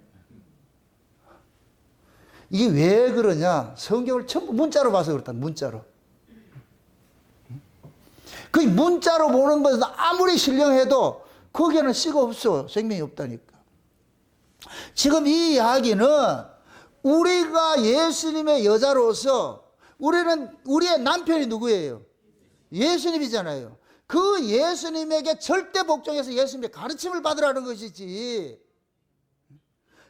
이게 왜 그러냐? 성경을 전부 문자로 봐서 그렇다. 문자로. 그 문자로 보는 것은 아무리 신령해도 거기에는 씨가 없어. 생명이 없다니까. 지금 이 이야기는 우리가 예수님의 여자로서 우리의 남편이 누구예요? 예수님이잖아요. 그 예수님에게 절대 복종해서 예수님의 가르침을 받으라는 것이지.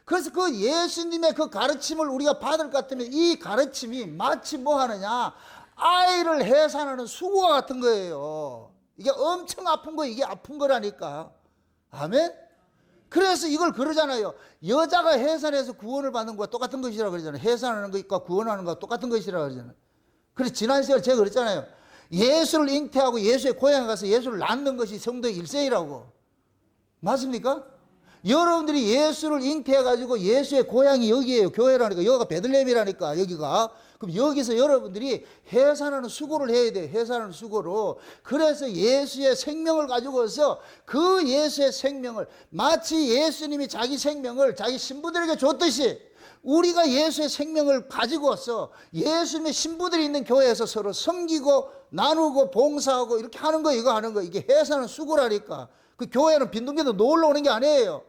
그래서 그 예수님의 그 가르침을 우리가 받을 것 같으면 이 가르침이 마치 뭐 하느냐? 아이를 해산하는 수고와 같은 거예요. 이게 엄청 아픈 거, 이게 아픈 거라니까. 아멘? 그래서 이걸 그러잖아요. 여자가 해산해서 구원을 받는 거와 똑같은 것이라고 그러잖아요. 해산하는 것과 구원하는 것과 똑같은 것이라고 그러잖아요. 그래서 지난 시간에 제가 그랬잖아요. 예수를 잉태하고 예수의 고향에 가서 예수를 낳는 것이 성도의 일생이라고. 맞습니까? 여러분들이 예수를 잉태해가지고 예수의 고향이 여기에요. 교회라니까. 여기가 베들레헴이라니까. 여기가. 그럼 여기서 여러분들이 해산하는 수고를 해야 돼요. 해산하는 수고로. 그래서 예수의 생명을 가지고서 그 예수의 생명을 마치 예수님이 자기 생명을 자기 신부들에게 줬듯이 우리가 예수의 생명을 가지고서 예수님의 신부들이 있는 교회에서 서로 섬기고 나누고 봉사하고 이렇게 하는 거, 이거 하는 거. 이게 해산하는 수고라니까. 그 교회는 빈둥빈둥 놀러 오는 게 아니에요.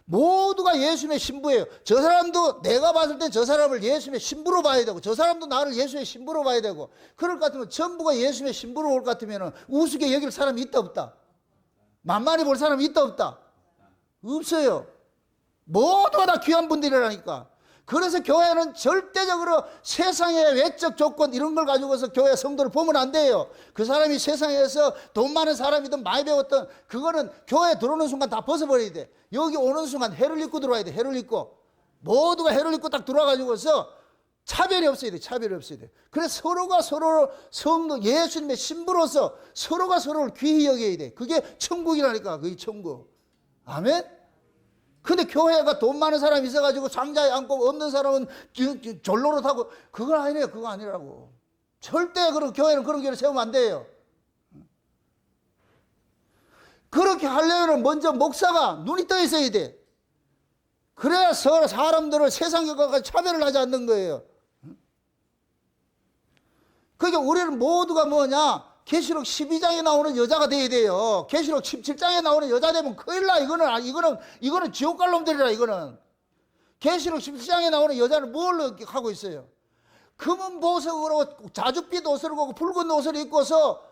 모두가 예수님의 신부예요. 저 사람도 내가 봤을 땐 저 사람을 예수님의 신부로 봐야 되고, 저 사람도 나를 예수의 신부로 봐야 되고, 그럴 것 같으면 전부가 예수님의 신부로 올 것 같으면 우습게 여길 사람이 있다 없다? 만만히 볼 사람이 있다 없다? 없어요. 모두가 다 귀한 분들이라니까. 그래서 교회는 절대적으로 세상의 외적 조건 이런 걸 가지고서 교회 성도를 보면 안 돼요. 그 사람이 세상에서 돈 많은 사람이든 많이 배웠든 그거는 교회에 들어오는 순간 다 벗어버려야 돼. 여기 오는 순간 해를 입고 들어와야 돼. 해를 입고. 모두가 해를 입고 딱 들어와가지고서 차별이 없어야 돼. 차별이 없어야 돼. 그래서 서로가 서로를 성도 예수님의 신부로서 서로가 서로를 귀히 여겨야 돼. 그게 천국이라니까. 그게 천국. 아멘? 근데 교회가 돈 많은 사람이 있어가지고 상자에 앉고 없는 사람은 졸로로 타고, 그건 아니래요. 그거 아니라고. 절대 교회는 그런 교회를 세우면 안 돼요. 그렇게 하려면 먼저 목사가 눈이 떠 있어야 돼. 그래야 사람들을 세상과 차별을 하지 않는 거예요. 그러니까 우리는 모두가 뭐냐? 계시록 12장에 나오는 여자가 돼야 돼요. 계시록 17장에 나오는 여자 되면 큰일 나. 이거는 지옥 갈 놈들이라. 이거는 계시록 17장에 나오는 여자는 뭘 하고 있어요? 금은 보석으로 자줏빛 옷을 입고 붉은 옷을 입고서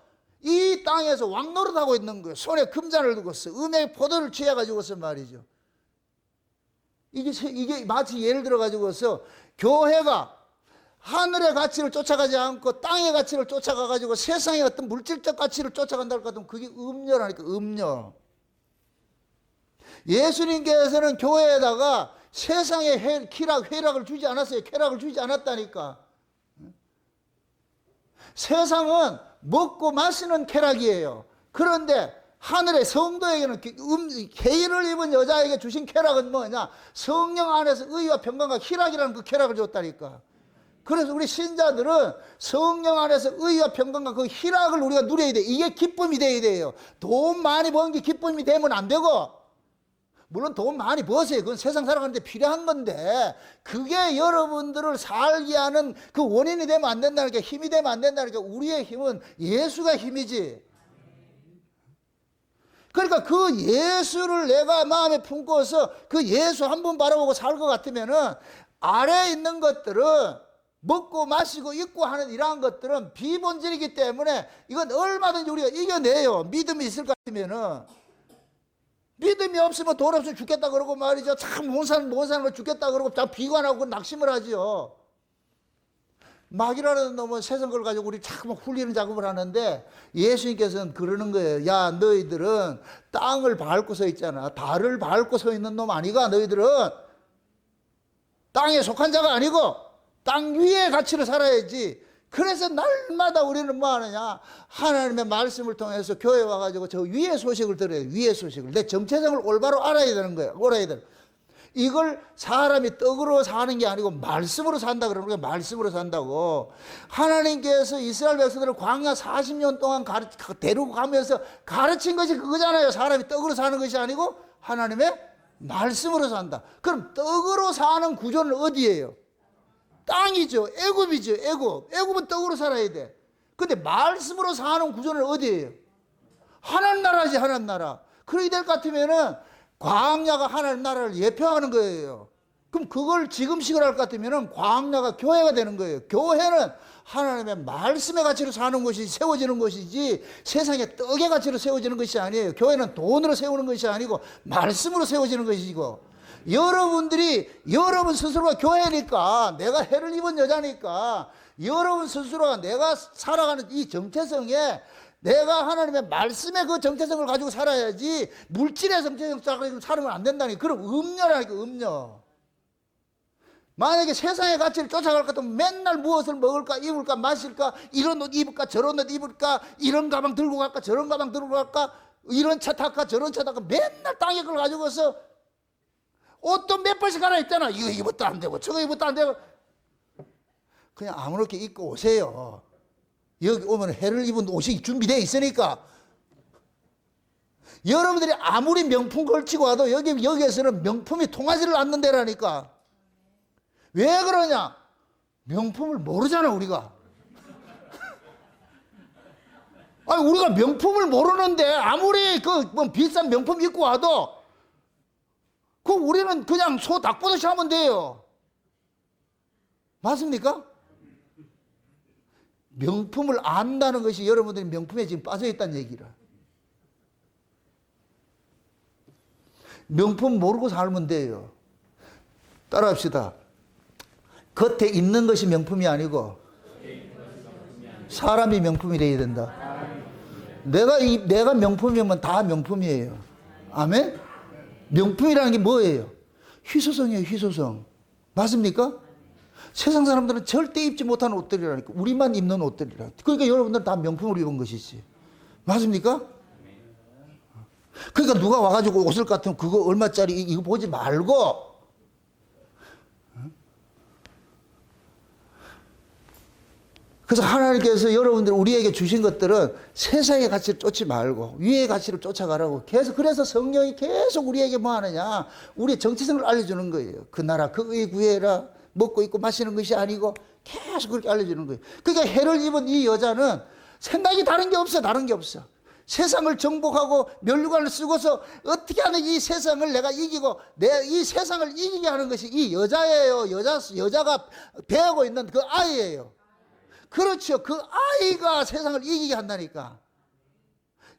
이 땅에서 왕노릇하고 있는 거예요. 손에 금잔을 두고서 음의 포도를 취해가지고서 말이죠. 이게 마치 예를 들어가지고서 교회가 하늘의 가치를 쫓아가지 않고 땅의 가치를 쫓아가가지고 세상의 어떤 물질적 가치를 쫓아간다 할 것 같으면 그게 음녀라니까. 음녀. 예수님께서는 교회에다가 세상의 쾌락을 주지 않았어요. 쾌락을 주지 않았다니까. 세상은 먹고 마시는 쾌락이에요. 그런데 하늘의 성도에게는 회의를 입은 여자에게 주신 쾌락은 뭐냐? 성령 안에서 의와 평강과 희락이라는 그 쾌락을 줬다니까. 그래서 우리 신자들은 성령 안에서 의와 평강과 그 희락을 우리가 누려야 돼. 이게 기쁨이 돼야 돼요. 돈 많이 버는 게 기쁨이 되면 안 되고, 물론 돈 많이 버세요. 그건 세상 살아가는데 필요한 건데, 그게 여러분들을 살게 하는 그 원인이 되면 안 된다니까. 힘이 되면 안 된다니까. 우리의 힘은 예수가 힘이지. 그러니까 그 예수를 내가 마음에 품고서 그 예수 한 번 바라보고 살 것 같으면은 아래에 있는 것들은 먹고 마시고 입고 하는 이러한 것들은 비본질이기 때문에 이건 얼마든지 우리가 이겨내요. 믿음이 있을 것 같으면은. 믿음이 없으면 돈 없으면 죽겠다 그러고 말이죠. 참 못 사는 거 죽겠다 그러고 참 비관하고 낙심을 하죠. 막이라는 놈은 세상 걸 가지고 우리 자꾸 훌리는 작업을 하는데 예수님께서는 그러는 거예요. 야, 너희들은 땅을 밟고 서 있잖아. 달을 밟고 서 있는 놈 아니가? 너희들은 땅에 속한 자가 아니고 땅 위의 가치로 살아야지. 그래서 날마다 우리는 뭐 하느냐? 하나님의 말씀을 통해서 교회 와가지고 저 위의 소식을 들어야 돼. 위의 소식을. 내 정체성을 올바로 알아야 되는 거야. 알아야 돼. 이걸 사람이 떡으로 사는 게 아니고 말씀으로 산다 그러는 거야. 말씀으로 산다고. 하나님께서 이스라엘 백성들을 광야 40년 동안 데리고 가면서 가르친 것이 그거잖아요. 사람이 떡으로 사는 것이 아니고 하나님의 말씀으로 산다. 그럼 떡으로 사는 구조는 어디예요? 땅이죠. 애굽이죠. 애굽은 떡으로 살아야 돼. 근데 말씀으로 사는 구조는 어디예요? 하나님 나라지. 하나님 나라. 그렇게 될 것 같으면은 광야가 하나님 나라를 예표하는 거예요. 그럼 그걸 지금식으로 할 것 같으면은 광야가 교회가 되는 거예요. 교회는 하나님의 말씀의 가치로 사는 것이 세워지는 것이지 세상의 떡의 가치로 세워지는 것이 아니에요. 교회는 돈으로 세우는 것이 아니고 말씀으로 세워지는 것이고, 여러분 스스로가 교회니까, 내가 해를 입은 여자니까 여러분 스스로가 내가 살아가는 이 정체성에 내가 하나님의 말씀의 그 정체성을 가지고 살아야지 물질의 정체성 가지고 살면 안 된다니. 그럼 음녀라니까. 음녀. 만약에 세상의 가치를 쫓아갈 것 같으면 맨날 무엇을 먹을까, 입을까, 마실까, 이런 옷 입을까, 저런 옷 입을까, 이런 가방 들고 갈까, 저런 가방 들고 갈까, 이런 차 탈까 저런 차 탈까 맨날 땅에 걸 가지고서 옷도 몇 벌씩 갈아입잖아. 이거 입었다 안 되고 저거 입었다 안 되고. 그냥 아무렇게 입고 오세요. 여기 오면 해를 입은 옷이 준비되어 있으니까. 여러분들이 아무리 명품 걸치고 와도 여기에서는 명품이 통하지를 않는 데라니까. 왜 그러냐? 명품을 모르잖아, 우리가. 아니, 우리가 명품을 모르는데 아무리 뭐 비싼 명품 입고 와도 우리는 그냥 소 닭보듯이 하면 돼요. 맞습니까? 명품을 안다는 것이 여러분들이 명품에 지금 빠져 있다는 얘기라. 명품 모르고 살면 돼요. 따라합시다. 겉에 있는 것이 명품이 아니고 사람이 명품이 되어야 된다. 내가 명품이면 다 명품이에요. 아멘? 명품이라는 게 뭐예요? 희소성이에요, 희소성. 맞습니까? 세상 사람들은 절대 입지 못하는 옷들이라니까. 우리만 입는 옷들이라. 그러니까 여러분들은 다 명품을 입은 것이지. 맞습니까? 그러니까 누가 와가지고 옷을 같으면 그거 얼마짜리 이거 보지 말고 그래서 하나님께서 여러분들 우리에게 주신 것들은 세상의 가치를 쫓지 말고 위의 가치를 쫓아가라고 계속 그래서 성령이 계속 우리에게 뭐 하느냐 우리의 정체성을 알려주는 거예요. 그 나라 그의 구해라 먹고 입고 마시는 것이 아니고 계속 그렇게 알려주는 거예요. 그러니까 해를 입은 이 여자는 생각이 다른 게 없어. 다른 게 없어. 세상을 정복하고 면류관을 쓰고서 어떻게 하는 이 세상을 내가 이기고 내 이 세상을 이기게 하는 것이 이 여자예요. 여자가 배우고 있는 그 아이예요. 그렇죠. 그 아이가 세상을 이기게 한다니까.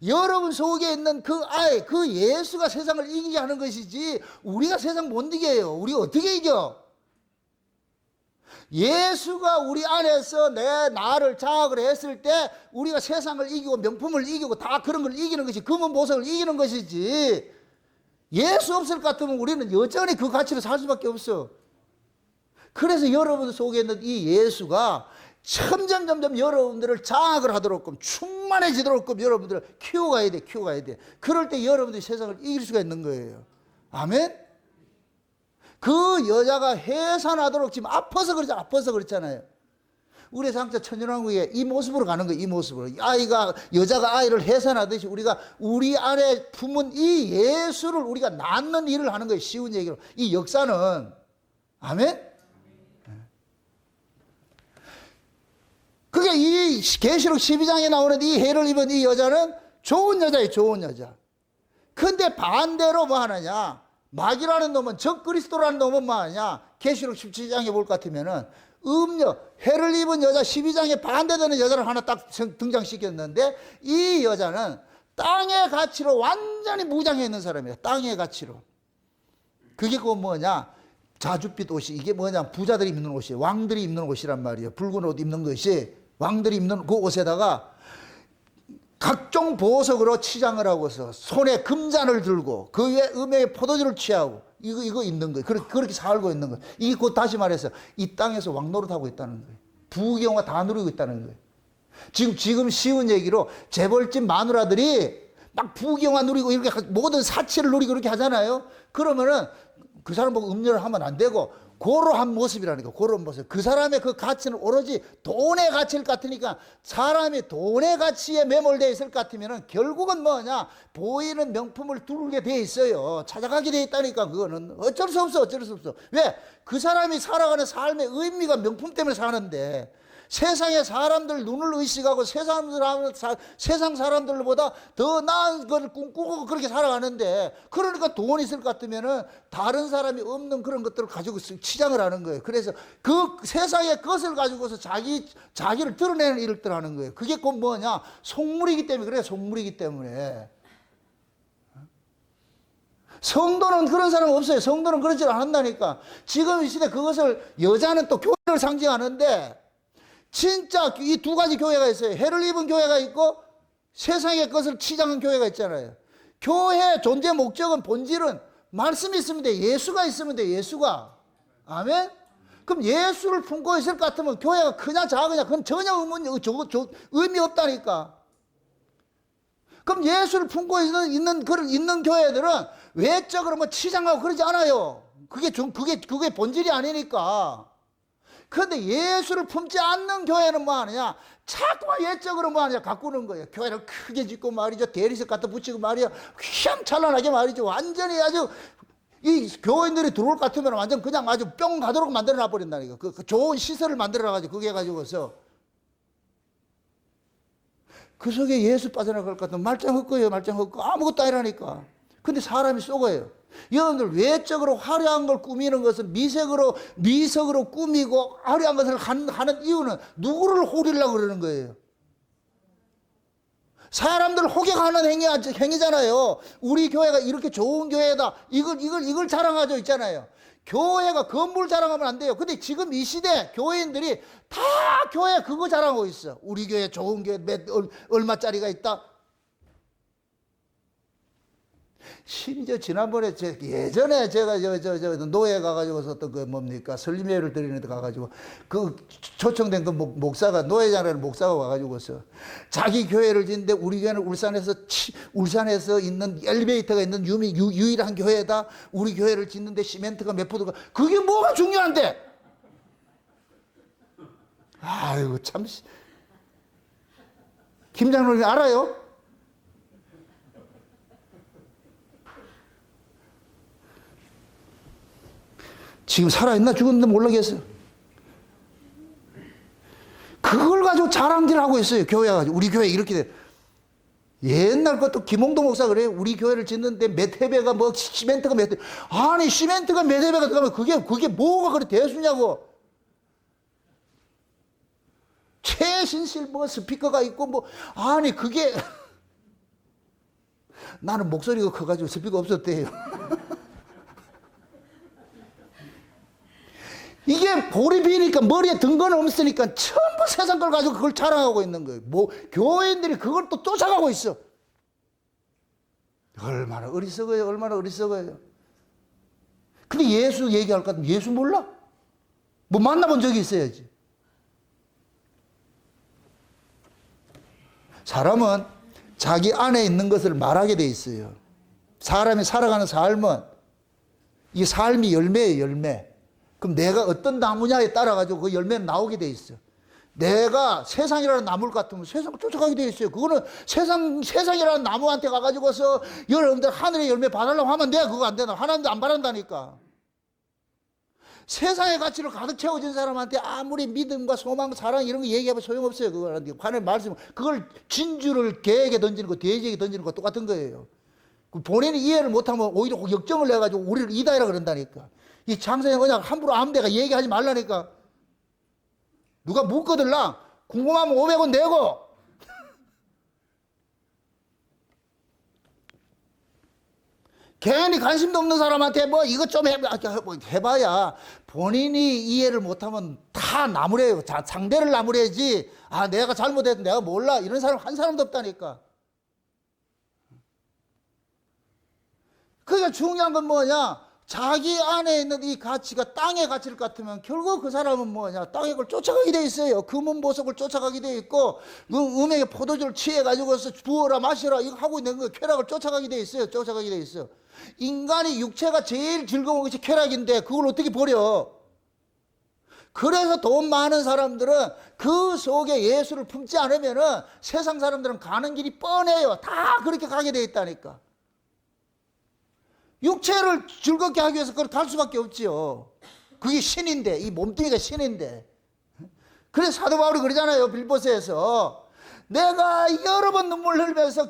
여러분 속에 있는 그 아이, 그 예수가 세상을 이기게 하는 것이지 우리가 세상 못 이겨요. 우리가 어떻게 이겨? 예수가 우리 안에서 나를 장악을 했을 때 우리가 세상을 이기고 명품을 이기고 다 그런 걸 이기는 것이 금은 보석을 이기는 것이지 예수 없을 것 같으면 우리는 여전히 그 가치로 살 수밖에 없어. 그래서 여러분 속에 있는 이 예수가 점점 여러분들을 장악을 하도록끔 충만해지도록끔 여러분들을 키워가야 돼. 그럴 때 여러분들이 세상을 이길 수가 있는 거예요. 아멘? 그 여자가 해산하도록 지금 아파서 그렇잖아요. 우리 상처 천연왕국에 이 모습으로 가는 거예요. 이 모습으로. 여자가 아이를 해산하듯이 우리가 우리 안에 품은 이 예수를 우리가 낳는 일을 하는 거예요. 쉬운 얘기로. 이 역사는. 아멘? 그게 이 계시록 12장에 나오는 이 해를 입은 이 여자는 좋은 여자예요. 좋은 여자. 근데 반대로 뭐 하느냐. 마귀라는 놈은 적그리스도라는 놈은 뭐 하냐. 계시록 17장에 볼 것 같으면은 해를 입은 여자 12장에 반대되는 여자를 하나 딱 등장시켰는데 이 여자는 땅의 가치로 완전히 무장해 있는 사람이에요. 땅의 가치로. 그게 그 뭐냐. 자줏빛 옷이 이게 뭐냐. 부자들이 입는 옷이에요. 왕들이 입는 옷이란 말이에요. 붉은 옷 입는 것이 왕들이 입는 그 옷에다가 각종 보석으로 치장을 하고서 손에 금잔을 들고 그 위에 음의 포도주를 취하고 이거 입는 거예요. 그렇게 살고 있는 거예요. 이게 곧 다시 말해서 이 땅에서 왕노릇하고 있다는 거예요. 부귀영화 다 누리고 있다는 거예요. 지금 쉬운 얘기로 재벌집 마누라들이 막 부귀영화 누리고 이렇게 모든 사치를 누리고 그렇게 하잖아요. 그러면은 그 사람 보고 음료를 하면 안 되고 그러한 모습이라니까. 그런 모습. 그 사람의 그 가치는 오로지 돈의 가치일 것 같으니까 사람이 돈의 가치에 매몰되어 있을 것 같으면 결국은 뭐냐 보이는 명품을 두르게 돼 있어요. 찾아가게 돼 있다니까. 그거는 어쩔 수 없어. 왜? 그 사람이 살아가는 삶의 의미가 명품 때문에 사는데 세상의 사람들 눈을 의식하고 세상 사람들보다 더 나은 걸 꿈꾸고 그렇게 살아가는데 그러니까 돈이 있을 것 같으면은 다른 사람이 없는 그런 것들을 가지고 치장을 하는 거예요. 그래서 그 세상의 것을 가지고서 자기를 드러내는 일을 하는 거예요. 그게 곧 뭐냐? 속물이기 때문에 그래요. 속물이기 때문에. 성도는 그런 사람 없어요. 성도는 그러지 않는다니까. 지금 이 시대 그것을 여자는 또 교회를 상징하는데 진짜 이 두 가지 교회가 있어요. 해를 입은 교회가 있고 세상의 것을 치장한 교회가 있잖아요. 교회의 존재 목적은 본질은 말씀이 있으면 돼. 예수가 있으면 돼. 예수가. 아멘? 그럼 예수를 품고 있을 것 같으면 교회가 크냐 작으냐 그건 전혀 의미 없다니까. 그럼 예수를 품고 있는 교회들은 외적으로 뭐 치장하고 그러지 않아요. 그게 본질이 아니니까. 그런데 예수를 품지 않는 교회는 뭐 하느냐? 자꾸만 외적으로 뭐 하느냐? 가꾸는 거예요. 교회를 크게 짓고 말이죠. 대리석 갖다 붙이고 말이야. 휘황찬란하게 말이죠. 완전히 아주 이 교인들이 들어올 것 같으면 완전 그냥 아주 뿅 가도록 만들어 놔버린다니까. 그 좋은 시설을 만들어 놔가지고 그게 가지고서 그 속에 예수 빠져나갈 것 같으면 말짱 헛거예요. 말짱 헛거. 아무것도 아니라니까. 근데 사람이 속아요. 여러분들 외적으로 화려한 걸 꾸미는 것은 미석으로 꾸미고 화려한 것을 하는 이유는 누구를 호리려고 그러는 거예요. 사람들 호객하는 행위잖아요. 우리 교회가 이렇게 좋은 교회다. 이걸 자랑하죠 있잖아요. 교회가 건물 자랑하면 안 돼요. 근데 지금 이 시대 교회인들이 다 교회 그거 자랑하고 있어. 우리 교회 좋은 교회 얼마짜리가 있다. 심지어 지난번에 예전에 제가 노예 가가지고서 어떤 그 뭡니까 설립예를 드리는 데 가가지고 그 초청된 그 목사가 노예장이라는 목사가 와가지고서 자기 교회를 짓는데 우리 교회는 울산에서 있는 엘리베이터가 있는 유일한 교회다. 우리 교회를 짓는데 시멘트가 몇 푸드가 그게 뭐가 중요한데? 아이고 참. 김 장로님 알아요? 지금 살아있나 죽었는지 모르겠어요. 그걸 가지고 자랑질하고 있어요. 교회가 가지고. 우리 교회 이렇게 돼. 옛날 것도 김홍도 목사 그래요. 우리 교회를 짓는데 몇 회배가 뭐 시멘트가 몇 회. 아니 시멘트가 몇 회배가 들어가면 그게 뭐가 그리 대수냐고. 최신실 뭐 스피커가 있고 뭐 아니 그게 나는 목소리가 커가지고 스피커 없었대요. 이게 볼이 비니까 머리에 든 건 없으니까 전부 세상 걸 가지고 그걸 자랑하고 있는 거예요. 뭐 교인들이 그걸 또 쫓아가고 있어. 얼마나 어리석어요. 얼마나 어리석어요. 근데 예수 얘기할 것 같으면 예수 몰라? 뭐 만나본 적이 있어야지. 사람은 자기 안에 있는 것을 말하게 돼 있어요. 사람이 살아가는 삶은 이 삶이 열매예요. 열매. 그럼 내가 어떤 나무냐에 따라 가지고 그 열매는 나오게 돼 있어. 내가 세상이라는 나무를 같으면 세상을 쫓아가게 돼 있어요. 그거는 세상이라는 나무한테 가가지고서 여러분들 하늘의 열매 받으려고 하면 돼. 그거 안 되나? 하나님도 안 바란다니까. 세상의 가치를 가득 채워진 사람한테 아무리 믿음과 소망, 사랑 이런 거 얘기하면 소용없어요. 그거는 하나님 말씀, 그걸 진주를 개에게 던지는 거, 돼지에게 던지는 거 똑같은 거예요. 본인이 이해를 못하면 오히려 역정을 내가지고 우리를 이다이라 그런다니까. 이 장사형 그냥 함부로 아무 데가 얘기하지 말라니까. 누가 묻거들라 궁금하면 500원 내고. 괜히 관심도 없는 사람한테 뭐 이것 좀 해봐야 본인이 이해를 못하면 다 나무래요. 상대를 나무래야지. 아 내가 잘못했는데 내가 몰라. 이런 사람 한 사람도 없다니까. 그러니까 중요한 건 뭐냐. 자기 안에 있는 이 가치가 땅의 가치를 같으면 결국 그 사람은 뭐냐 땅의 걸 쫓아가게 돼 있어요. 금은 보석을 쫓아가게 돼 있고 음행의 포도주를 취해가지고서 부어라 마셔라 이거 하고 있는 거 쾌락을 쫓아가게 돼 있어요. 쫓아가게 돼 있어요. 인간이 육체가 제일 즐거운 것이 쾌락인데 그걸 어떻게 버려? 그래서 돈 많은 사람들은 그 속에 예수를 품지 않으면은 세상 사람들은 가는 길이 뻔해요. 다 그렇게 가게 돼 있다니까. 육체를 즐겁게 하기 위해서 그걸 갈 수밖에 없지요. 그게 신인데, 이 몸뚱이가 신인데. 그래서 사도 바울이 그러잖아요. 빌보스에서. 내가 여러 번 눈물 흘리면서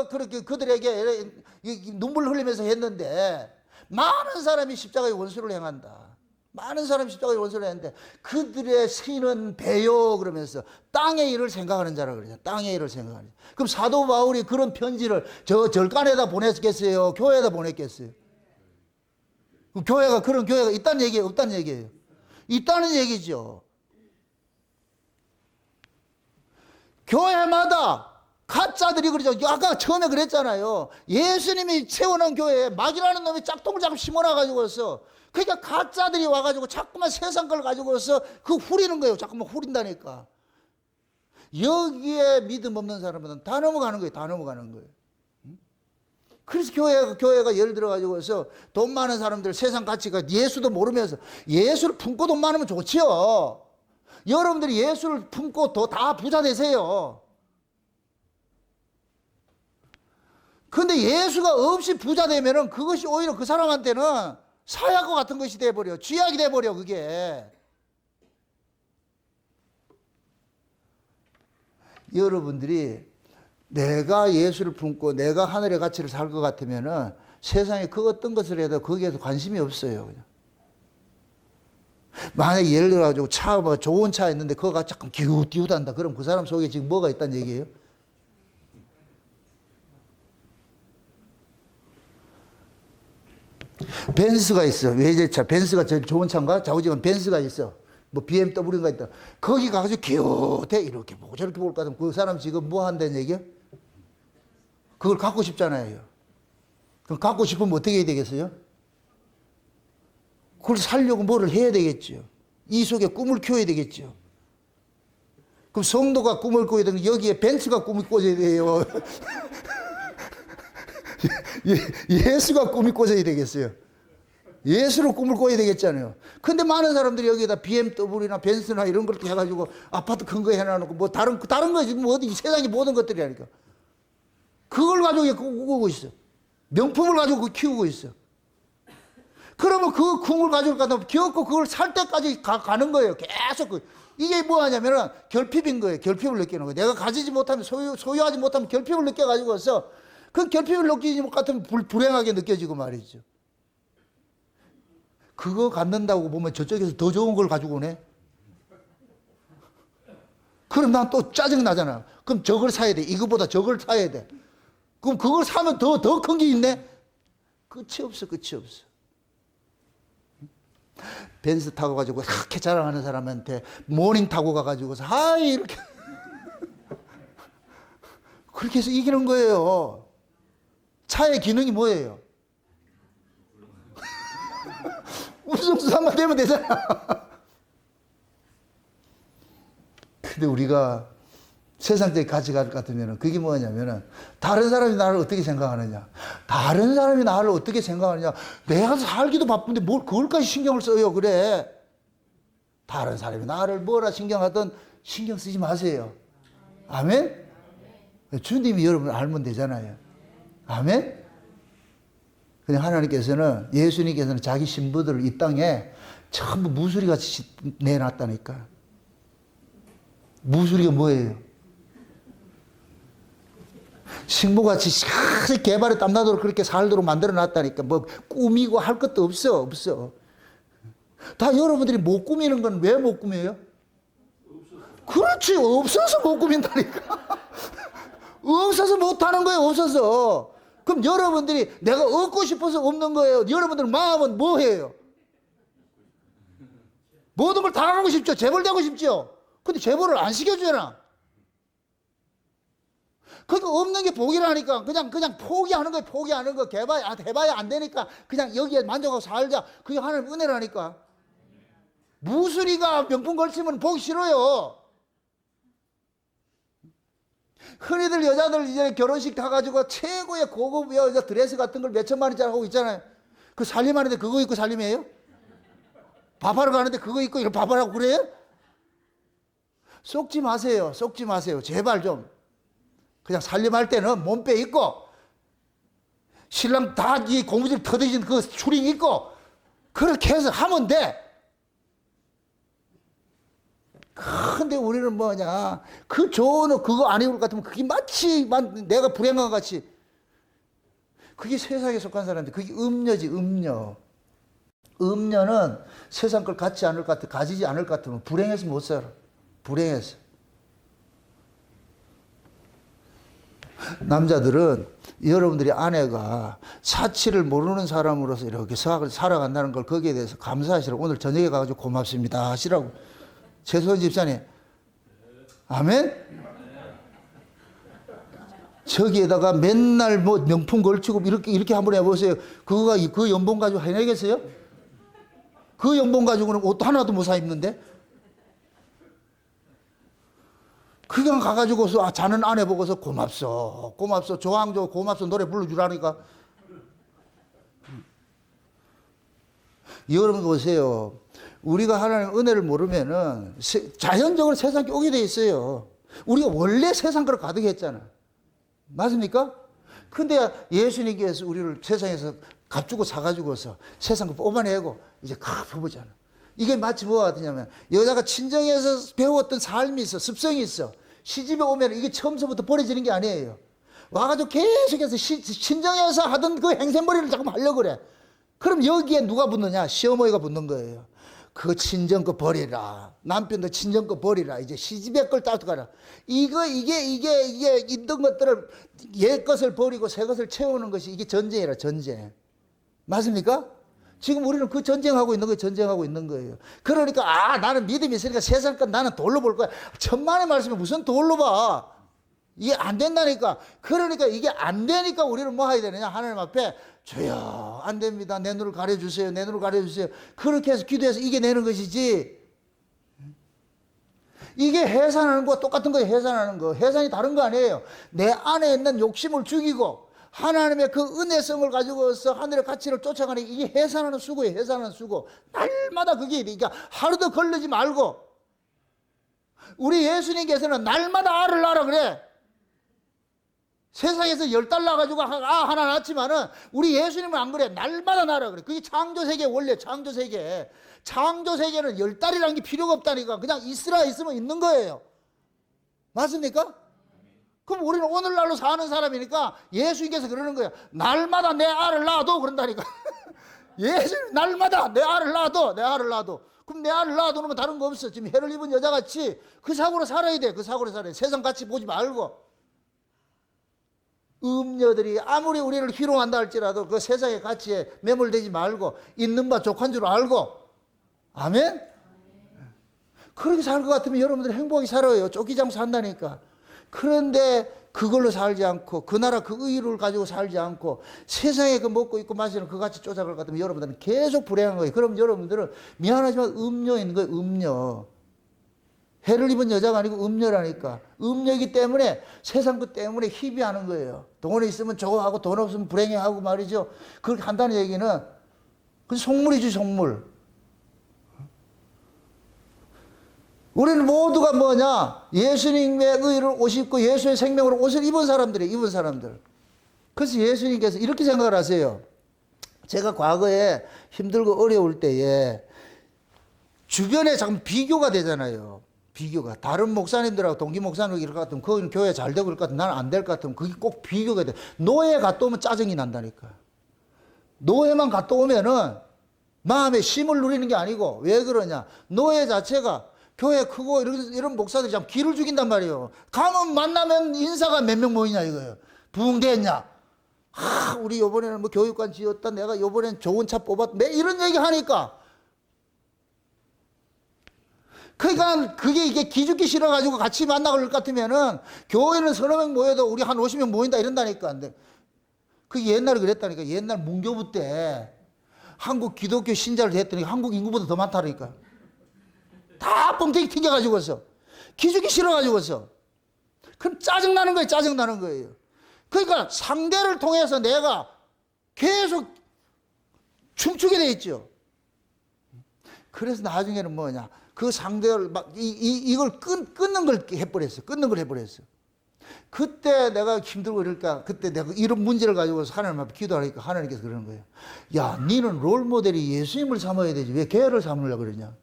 그렇게 그들에게 눈물 흘리면서 했는데, 많은 사람이 십자가의 원수를 행한다. 많은 사람이 십자가의 원수를 했는데, 그들의 신은 배요 그러면서 땅의 일을 생각하는 자라 그러죠. 땅의 일을 생각하는 자. 그럼 사도 바울이 그런 편지를 저 절간에다 보냈겠어요? 교회에다 보냈겠어요? 교회가 그런 교회가 있다는 얘기예요? 없다는 얘기예요? 있다는 얘기죠. 교회마다 가짜들이 그러죠. 아까 처음에 그랬잖아요. 예수님이 세워놓은 교회에 마귀라는 놈이 짝퉁을 자꾸 심어놔가지고서 그러니까 가짜들이 와가지고 자꾸만 세상 걸 가지고서 그 후리는 거예요. 자꾸만 후린다니까. 여기에 믿음 없는 사람은 다 넘어가는 거예요. 다 넘어가는 거예요. 그래서 교회가 예를 들어가지고서 돈 많은 사람들 세상 가치가 예수도 모르면서 예수를 품고 돈 많으면 좋지요. 여러분들이 예수를 품고 다 부자 되세요. 근데 예수가 없이 부자 되면은 그것이 오히려 그 사람한테는 사약과 같은 것이 돼버려. 쥐약이 돼버려, 그게. 여러분들이 내가 예수를 품고 내가 하늘의 가치를 살 것 같으면은 세상에 그 어떤 것을 해도 거기에서 관심이 없어요. 그냥. 만약에 예를 들어가지고 좋은 차 있는데 그거가 조금 기웃기웃한다. 그럼 그 사람 속에 지금 뭐가 있다는 얘기예요? 벤츠가 있어. 외제차. 벤츠가 제일 좋은 차인가? 좌우지간 벤츠가 있어. 뭐 BMW가 있다. 거기 가가지고 기웃해. 이렇게 보고 저렇게 볼 것 같으면 그 사람 지금 뭐 한다는 얘기야? 그걸 갖고 싶잖아요. 그럼 갖고 싶으면 어떻게 해야 되겠어요? 그걸 살려고 뭐를 해야 되겠죠. 이 속에 꿈을 키워야 되겠죠. 그럼 성도가 꿈을 꿔야 되는 여기에 벤츠가 꿈을 꿔야 돼요. 예수가 꿈이 꿔야 되겠어요. 예수로 꿈을 꿔야 되겠잖아요. 근데 많은 사람들이 여기에다 BMW나 벤츠나 이런 걸 해가지고 아파트 큰 거 해놔놓고 뭐 다른 거 지금 어디 세상의 모든 것들이라니까. 그걸 가지고 꾸고 있어. 명품을 가지고 키우고 있어. 그러면 그 꿈을 가지고 가다 기어코 그걸 살 때까지 가는 거예요. 계속 이게 뭐 하냐면은 결핍인 거예요. 결핍을 느끼는 거예요. 내가 가지지 못하면 소유하지 못하면 결핍을 느껴가지고서 그 결핍을 느끼지 못 같으면 불행하게 느껴지고 말이죠. 그거 갖는다고 보면 저쪽에서 더 좋은 걸 가지고 오네. 그럼 난 또 짜증나잖아. 그럼 저걸 사야 돼. 이거보다 저걸 사야 돼. 그럼 그걸 사면 더 큰 게 있네. 끝이 없어. 벤츠 타고 가지고 그렇게 자랑하는 사람한테 모닝 타고 가가지고서 이렇게 그렇게 해서 이기는 거예요. 차의 기능이 뭐예요? 우승수상만 되면 되잖아. 근데 우리가 세상적인 가치가 같으면 그게 뭐냐면은 다른 사람이 나를 어떻게 생각하느냐. 다른 사람이 나를 어떻게 생각하느냐. 내가 살기도 바쁜데 뭘 그걸까지 신경을 써요. 그래. 다른 사람이 나를 뭐라 신경하든 신경 쓰지 마세요. 아멘? 주님이 여러분을 알면 되잖아요. 아멘? 그냥 하나님께서는 예수님께서는 자기 신부들을 이 땅에 전부 무수리같이 내놨다니까. 무수리가 뭐예요? 식모같이 개발에 땀나도록 그렇게 살도록 만들어 놨다니까. 뭐 꾸미고 할 것도 없어. 다 여러분들이 못 꾸미는 건 왜 못 꾸며요? 그렇지. 없어서 못 꾸민다니까. 없어서 못 하는 거예요. 없어서. 그럼 여러분들이 내가 얻고 싶어서 없는 거예요. 여러분들 마음은 뭐예요? 모든 걸 다 하고 싶죠. 재벌되고 싶죠. 근데 재벌을 안 시켜주잖아. 그러니까 없는 게 복이라니까. 그냥 포기하는 거예요. 포기하는 거. 해봐야 안 되니까 그냥 여기에 만족하고 살자. 그게 하나님 은혜라니까. 무수리가 명품 걸치면 보기 싫어요. 흔히들 여자들 이제 결혼식 가가지고 최고의 고급 여자 드레스 같은 걸 몇 천만 원짜리 하고 있잖아요. 그 살림하는데 그거 입고 살림해요? 밥하러 가는데 그거 입고 이렇게 밥하라고 그래요? 속지 마세요. 제발 좀. 그냥 살림할 때는 몸빼 입고 신랑 다 이 고무줄 터대진 그 추링 입고 그렇게 해서 하면 돼. 근데 우리는 뭐냐, 그 좋은 그거 안 입을 것 같으면 그게 마치 내가 불행한 것 같이. 그게 세상에 속한 사람인데 그게 음녀지. 음녀는 세상 걸 가지지 않을 것 같으면 불행해서 못 살아. 불행해서. 남자들은 여러분들이 아내가 사치를 모르는 사람으로서 이렇게 살아간다는 걸 거기에 대해서 감사하시라고 오늘 저녁에 가가지고 고맙습니다 하시라고. 최소원 집사님. 아멘? 저기에다가 맨날 뭐 명품 걸치고 이렇게 한번 해보세요. 그 연봉 가지고 해내겠어요? 그 연봉 가지고는 옷 하나도 못 사 입는데? 그냥 가가지고서 자는 아내 보고서 고맙소, 고맙소, 조항조 고맙소 노래 불러주라니까. 여러분 보세요. 우리가 하나님 은혜를 모르면은 자연적으로 세상에 오게 돼 있어요. 우리가 원래 세상 그릇 가득했잖아. 맞습니까? 근데 예수님께서 우리를 세상에서 값주고 사가지고서 세상 거 뽑아내고 이제 가 부부잖아. 이게 마치 뭐가 같으냐면 여자가 친정에서 배웠던 삶이 있어, 습성이 있어. 시집에 오면 이게 처음서부터 버려지는 게 아니에요. 와가지고 계속해서 친정에서 하던 그 행세머리를 자꾸 하려고 그래. 그럼 여기에 누가 붙느냐? 시어머니가 붙는 거예요. 그 친정 거 버리라. 남편도 친정 거 버리라. 이제 시집의 걸 따져가라. 이게 있던 것들을 옛 것을 버리고 새 것을 채우는 것이 이게 전쟁이라, 전쟁. 맞습니까? 지금 우리는 그 전쟁하고 있는 거예요. 전쟁하고 있는 거예요. 그러니까 나는 믿음이 있으니까 세상 건 나는 돌로 볼 거야. 천만의 말씀이 무슨 돌로 봐. 이게 안 된다니까. 그러니까 이게 안 되니까 우리는 뭐 해야 되느냐? 하나님 앞에 주여 안 됩니다. 내 눈을 가려주세요. 내 눈을 가려주세요. 그렇게 해서 기도해서 이겨내는 것이지. 이게 해산하는 거와 똑같은 거예요. 해산하는 거. 해산이 다른 거 아니에요. 내 안에 있는 욕심을 죽이고 하나님의 그 은혜성을 가지고서 하늘의 가치를 쫓아가는 이게 해산하는 수고예요. 해산하는 수고. 날마다 그게 그러니까 하루도 걸리지 말고. 우리 예수님께서는 날마다 알을 낳으라 그래. 세상에서 10달 나가지고 하나 낳았지만은 우리 예수님은 안 그래. 날마다 낳으라 그래. 그게 창조세계 원래 창조세계. 창조세계는 10달이라는 게 필요가 없다니까. 그냥 있으면 있는 거예요. 맞습니까? 그럼 우리는 오늘날로 사는 사람이니까 예수님께서 그러는 거예요. 날마다 내 알을 낳아도 그런다니까. 예수님 날마다 내 알을 낳아도, 내 알을 낳아도. 그럼 내 알을 낳아두면 다른 거 없어. 지금 해를 입은 여자같이 그 사고로 살아야 돼. 그 사고로 살아야 돼. 세상 같이 보지 말고. 음녀들이 아무리 우리를 희롱한다 할지라도 그 세상의 가치에 매몰되지 말고 있는 바 족한 줄 알고. 아멘? 그렇게 살 것 같으면 여러분들이 행복하게 살아요. 쫓기지 않고 산다니까. 그런데 그걸로 살지 않고 그 나라 그 의를 가지고 살지 않고 세상에 그 먹고 있고 마시는 그 같이 쫓아갈 것 같으면 여러분들은 계속 불행한 거예요. 그럼 여러분들은 미안하지만 음녀인 거예요. 음녀. 해를 입은 여자가 아니고 음녀라니까. 음녀이기 때문에 세상 것 때문에 희비하는 거예요. 돈이 있으면 좋아하고 돈 없으면 불행해하고 말이죠. 그렇게 한다는 얘기는 그 속물이지 속물. 우리는 모두가 뭐냐? 예수님의 의를 옷 입고 예수의 생명으로 옷을 입은 사람들이에요. 입은 사람들. 그래서 예수님께서 이렇게 생각을 하세요. 제가 과거에 힘들고 어려울 때에 주변에 자꾸 비교가 되잖아요. 비교가. 다른 목사님들하고 동기 목사님 이럴 것 같으면 거기는 교회 잘 되고 이럴 것 같으면 나는 안 될 것 같으면 그게 꼭 비교가 돼. 노예 갔다 오면 짜증이 난다니까. 노예만 갔다 오면은 마음에 쉼을 누리는 게 아니고 왜 그러냐. 노예 자체가 교회 크고 이런 목사들이 참 기를 죽인단 말이에요. 가면 만나면 인사가 몇 명 모이냐 이거예요. 부흥됐냐. 우리 요번에는 뭐 교육관 지었다. 내가 요번엔 좋은 차 뽑았다. 이런 얘기 하니까. 그러니까 그게 이게 기죽기 싫어가지고 같이 만나고 그럴 것 같으면은 교회는 서너 명 모여도 우리 한 50명 모인다 이런다니까. 근데 그게 옛날에 그랬다니까. 옛날 문교부 때 한국 기독교 신자를 했더니 한국 인구보다 더 많다니까. 다 뻥튀기 튀겨가지고서 기죽기 싫어가지고서. 그럼 짜증나는 거예요. 짜증나는 거예요. 그러니까 상대를 통해서 내가 계속 춤추게 돼 있죠. 그래서 나중에는 뭐냐. 그 상대를 막 이걸 끊는 걸 해버렸어. 끊는 걸 해버렸어. 그때 내가 힘들고 그러니까 그때 내가 이런 문제를 가지고 하나님 앞에 기도하니까 하나님께서 그러는 거예요. 야, 니는 롤 모델이 예수님을 삼아야 되지 왜 걔를 삼으려고 그러냐.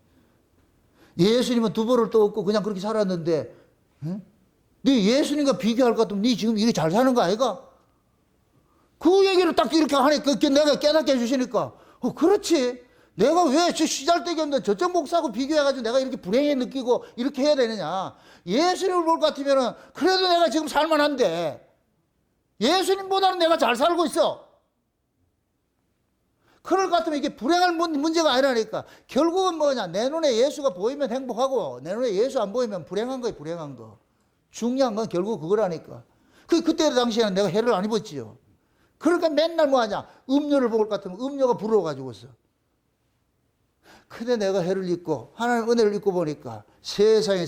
예수님은 두 벌을 떠없고 그냥 그렇게 살았는데 응? 네 예수님과 비교할 것 같으면 네 지금 이게 잘 사는 거 아이가? 그 얘기를 딱 이렇게 하니까 내가 깨닫게 해주시니까 그렇지. 내가 왜 저 시잘데기였는데 저쪽 목사하고 비교해가지고 내가 이렇게 불행해 느끼고 이렇게 해야 되느냐. 예수님을 볼 것 같으면은 그래도 내가 지금 살만한데 예수님보다는 내가 잘 살고 있어. 그럴 것 같으면 이게 불행할 문제가 아니라니까. 결국은 뭐냐. 내 눈에 예수가 보이면 행복하고 내 눈에 예수 안 보이면 불행한 거예요. 불행한 거. 중요한 건 결국 그거라니까. 그때 당시에는 내가 해를 안 입었지요. 그러니까 맨날 뭐하냐. 음료를 먹을 것 같으면 음료가 부러워가지고서. 근데 내가 해를 입고 하나님 은혜를 입고 보니까 세상에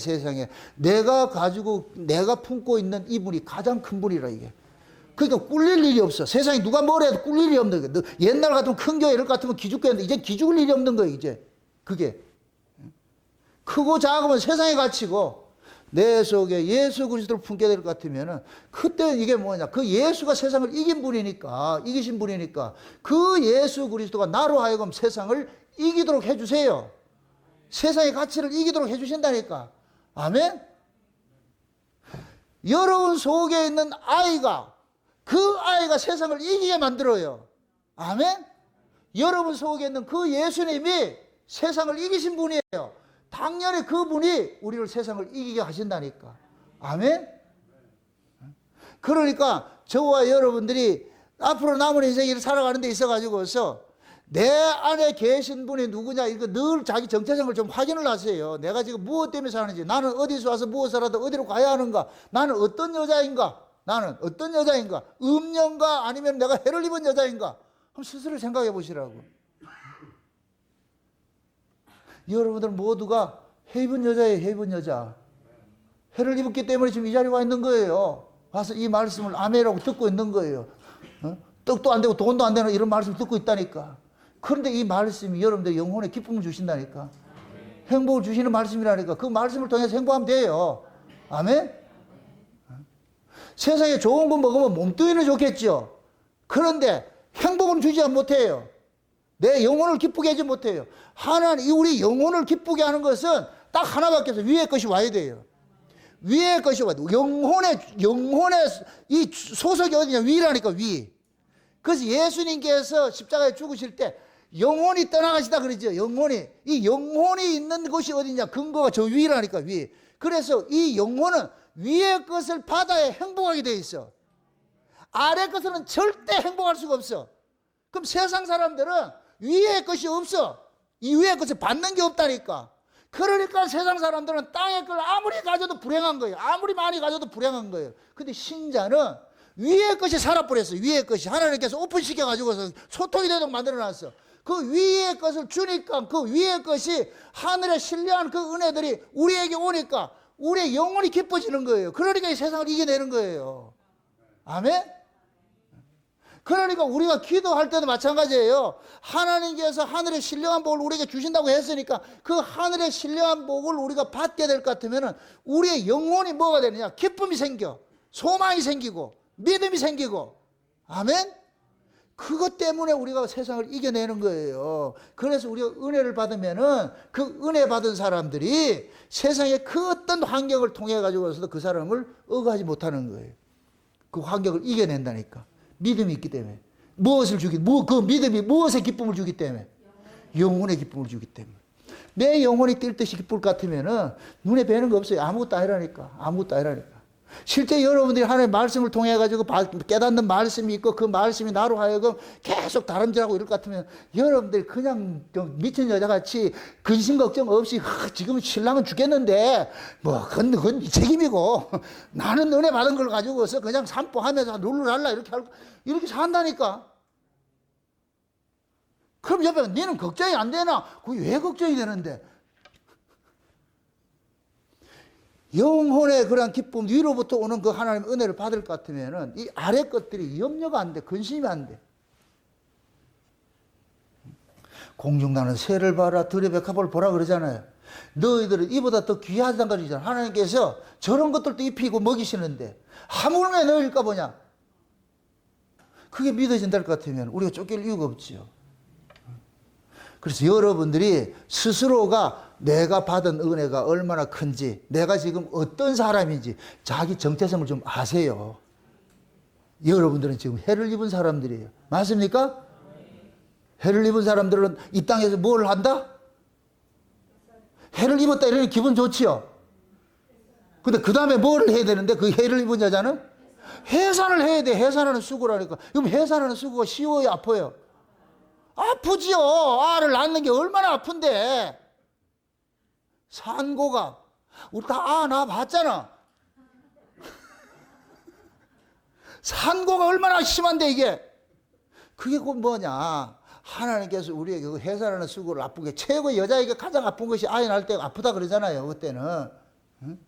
내가 가지고 내가 품고 있는 이분이 가장 큰 분이라 이게. 그러니까 꿀릴 일이 없어. 세상에 누가 뭐라 해도 꿀릴 일이 없는 거야. 옛날 같으면 큰 교회 이럴 것 같으면 기죽겠는데 이제 기죽을 일이 없는 거야 이제. 그게 크고 작으면 세상의 가치고 내 속에 예수 그리스도를 품게 될 것 같으면은 그때 이게 뭐냐, 그 예수가 세상을 이기신 분이니까 그 예수 그리스도가 나로 하여금 세상을 이기도록 해주세요. 세상의 가치를 이기도록 해주신다니까. 아멘. 여러분 속에 있는 아이가, 그 아이가 세상을 이기게 만들어요. 아멘. 여러분 속에 있는 그 예수님이 세상을 이기신 분이에요. 당연히 그분이 우리를 세상을 이기게 하신다니까. 아멘. 그러니까 저와 여러분들이 앞으로 남은 인생을 살아가는 데 있어가지고서 내 안에 계신 분이 누구냐, 이거 늘 자기 정체성을 좀 확인을 하세요. 내가 지금 무엇 때문에 사는지, 나는 어디서 와서 무엇을 하다 어디로 가야 하는가, 나는 어떤 여자인가, 음녀인가 아니면 내가 해를 입은 여자인가, 한번 스스로 생각해 보시라고. 여러분들 모두가 해 입은 여자예요. 해 입은 여자. 해를 입었기 때문에 지금 이 자리에 와 있는 거예요. 와서 이 말씀을 아멘이라고 듣고 있는 거예요. 떡도 안 되고 돈도 안 되는 이런 말씀을 듣고 있다니까. 그런데 이 말씀이 여러분들 영혼에 기쁨을 주신다니까. 행복을 주시는 말씀이라니까. 그 말씀을 통해서 행복하면 돼요. 아멘. 세상에 좋은 거 먹으면 몸뚱이는 좋겠죠. 그런데 행복은 주지 못해요. 내 영혼을 기쁘게 하지 못해요. 하나님, 우리 영혼을 기쁘게 하는 것은 딱 하나밖에 없어요. 위의 것이 와야 돼요. 위의 것이 와야 돼요. 영혼의 이 소속이 어디냐? 위라니까, 위. 그래서 예수님께서 십자가에 죽으실 때 영혼이 떠나가시다 그러죠. 이 영혼이 있는 곳이 어디냐? 근거가 저 위라니까, 위. 그래서 이 영혼은 위의 것을 받아야 행복하게 돼 있어. 아래 것은 절대 행복할 수가 없어. 그럼 세상 사람들은 위의 것이 없어. 이 위의 것을 받는 게 없다니까. 그러니까 세상 사람들은 땅의 걸 아무리 가져도 불행한 거예요. 아무리 많이 가져도 불행한 거예요. 근데 신자는 위의 것이 살아버렸어요. 위의 것이 하나님께서 오픈시켜가지고서 소통이 되도록 만들어놨어. 그 위의 것을 주니까 그 위의 것이 하늘에 신뢰한 그 은혜들이 우리에게 오니까 우리의 영혼이 기뻐지는 거예요. 그러니까 이 세상을 이겨내는 거예요. 아멘. 그러니까 우리가 기도할 때도 마찬가지예요. 하나님께서 하늘의 신령한 복을 우리에게 주신다고 했으니까 그 하늘의 신령한 복을 우리가 받게 될 것 같으면 우리의 영혼이 뭐가 되느냐? 기쁨이 생겨, 소망이 생기고, 믿음이 생기고. 아멘. 그것 때문에 우리가 세상을 이겨내는 거예요. 그래서 우리가 은혜를 받으면은 그 은혜 받은 사람들이 세상의 그 어떤 환경을 통해 가지고서도 그 사람을 억하지 못하는 거예요. 그 환경을 이겨낸다니까. 믿음이 있기 때문에. 그 믿음이 무엇의 기쁨을 주기 때문에? 영혼의 기쁨을 주기 때문에. 내 영혼이 뛸 듯이 기쁠 것 같으면은 눈에 뵈는 거 없어요. 아무것도 아니라니까. 실제 여러분들이 하나님의 말씀을 통해 가지고 깨닫는 말씀이 있고 그 말씀이 나로 하여금 계속 다름질하고 이럴 것 같으면 여러분들이 그냥 좀 미친 여자같이 근심 걱정 없이 지금 신랑은 죽겠는데 뭐 그건 책임이고 나는 은혜 받은 걸 가지고서 그냥 산보하면서 룰루랄라 이렇게 산다니까. 그럼 옆에 너는 걱정이 안 되나? 그게 왜 걱정이 되는데? 영혼의 그러한 기쁨, 위로부터 오는 그 하나님의 은혜를 받을 것 같으면은 이 아래 것들이 염려가 안 돼. 근심이 안 돼. 공중나는 새를 봐라, 들의 백합을 보라 그러잖아요. 너희들은 이보다 더 귀하단 말이잖아. 하나님께서 저런 것들도 입히고 먹이시는데 하물며 너희일까 보냐. 그게 믿어진다 것 같으면 우리가 쫓길 이유가 없지요. 그래서 여러분들이 스스로가 내가 받은 은혜가 얼마나 큰지, 내가 지금 어떤 사람인지 자기 정체성을 좀 아세요. 여러분들은 지금 해를 입은 사람들이에요. 맞습니까? 해를 입은 사람들은 이 땅에서 뭘 한다? 해를 입었다 이러니 기분 좋지요. 근데 그 다음에 뭘 해야 되는데 그 해를 입은 여자는? 해산을 해야 돼. 해산하는 수고라니까. 그럼 해산하는 수고가 쉬워요, 아파요? 아프지요. 알을 낳는 게 얼마나 아픈데. 산고가 우리 다 낳아 봤잖아. 산고가 얼마나 심한데 이게. 그게 곧 뭐냐. 하나님께서 우리에게 그 해산하는 수고를 아프게, 최고 여자에게 가장 아픈 것이 아이 낳을 때가 아프다 그러잖아요. 그때는. 응?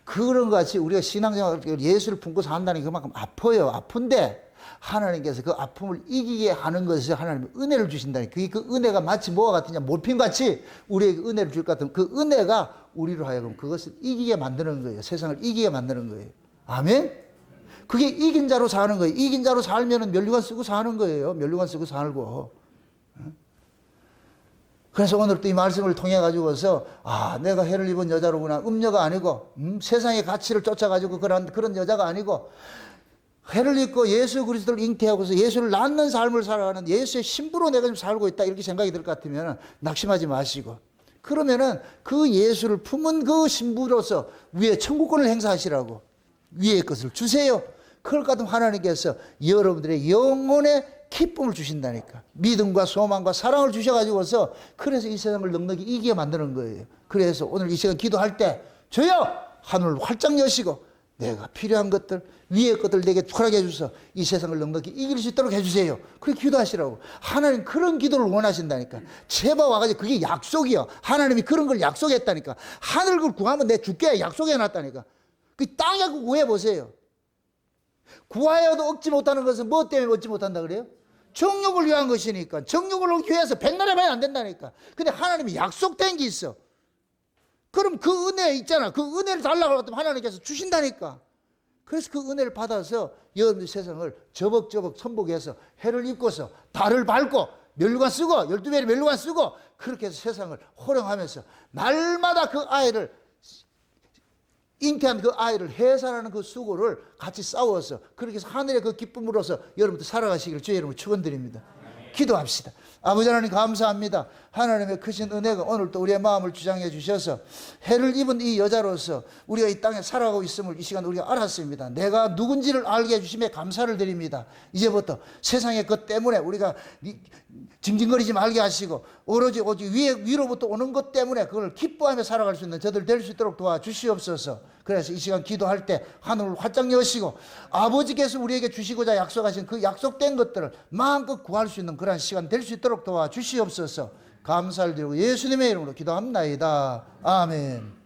그런 것 같이 우리가 신앙생활 예수를 품고 산다는 게 그만큼 아파요. 아픈데 하나님께서 그 아픔을 이기게 하는 것이 하나님의 은혜를 주신다니. 그게 그 은혜가 마치 뭐와 같으냐, 몰핀같이 우리에게 은혜를 줄 것 같은 그 은혜가 우리로 하여금 그것을 이기게 만드는 거예요. 세상을 이기게 만드는 거예요. 아멘? 그게 이긴 자로 사는 거예요. 이긴 자로 살면은 면류관 쓰고 사는 거예요. 면류관 쓰고 살고. 그래서 오늘 또 이 말씀을 통해 가지고서 내가 해를 입은 여자로구나. 음녀가 아니고 세상의 가치를 쫓아가지고 그런 여자가 아니고 해를 입고 예수 그리스도를 잉태하고서 예수를 낳는 삶을 살아가는 예수의 신부로 내가 좀 살고 있다 이렇게 생각이 들 것 같으면 낙심하지 마시고, 그러면은 그 예수를 품은 그 신부로서 위에 천국권을 행사하시라고 위의 것을 주세요. 그럴 것 같으면 하나님께서 여러분들의 영혼의 기쁨을 주신다니까. 믿음과 소망과 사랑을 주셔가지고서 그래서 이 세상을 넉넉히 이기게 만드는 거예요. 그래서 오늘 이 시간 기도할 때 주여 하늘을 활짝 여시고 내가 필요한 것들 위의 것들 내게 허락해 주셔서 이 세상을 넉넉히 이길 수 있도록 해주세요. 그렇게 기도하시라고. 하나님 그런 기도를 원하신다니까. 제발 와가지고 그게 약속이요. 하나님이 그런 걸 약속했다니까. 하늘 걸 구하면 내 줄게 약속해 놨다니까. 그 땅에 구해보세요. 구하여도 얻지 못하는 것은 뭐 때문에 얻지 못한다 그래요? 정욕을 위한 것이니까. 정욕을 위해서 백날 해봐야 안 된다니까. 근데 하나님이 약속된 게 있어. 그럼 그 은혜 있잖아. 그 은혜를 달라고 하면 하나님께서 주신다니까. 그래서 그 은혜를 받아서 여러분들 세상을 저벅저벅 선복해서 해를 입고서 달을 밟고 면류관 쓰고 12배의 면류관 쓰고 그렇게 해서 세상을 호령하면서 날마다 그 아이를 잉태한 그 아이를 해산하는 그 수고를 같이 싸워서 그렇게 해서 하늘의 그 기쁨으로서 여러분들 살아가시기를 주의 이름으로 축원드립니다. 기도합시다. 아버지 하나님 감사합니다. 하나님의 크신 은혜가 오늘 또 우리의 마음을 주장해 주셔서 해를 입은 이 여자로서 우리가 이 땅에 살아가고 있음을 이 시간 우리가 알았습니다. 내가 누군지를 알게 해주심에 감사를 드립니다. 이제부터 세상의 것 때문에 우리가 징징거리지 말게 하시고 오로지 위로부터 오는 것 때문에 그걸 기뻐하며 살아갈 수 있는 저들 될 수 있도록 도와주시옵소서. 그래서 이 시간 기도할 때 하늘을 활짝 여시고 아버지께서 우리에게 주시고자 약속하신 그 약속된 것들을 마음껏 구할 수 있는 그런 시간 될 수 있도록 도와주시옵소서. 감사를 드리고 예수님의 이름으로 기도합나이다. 아멘.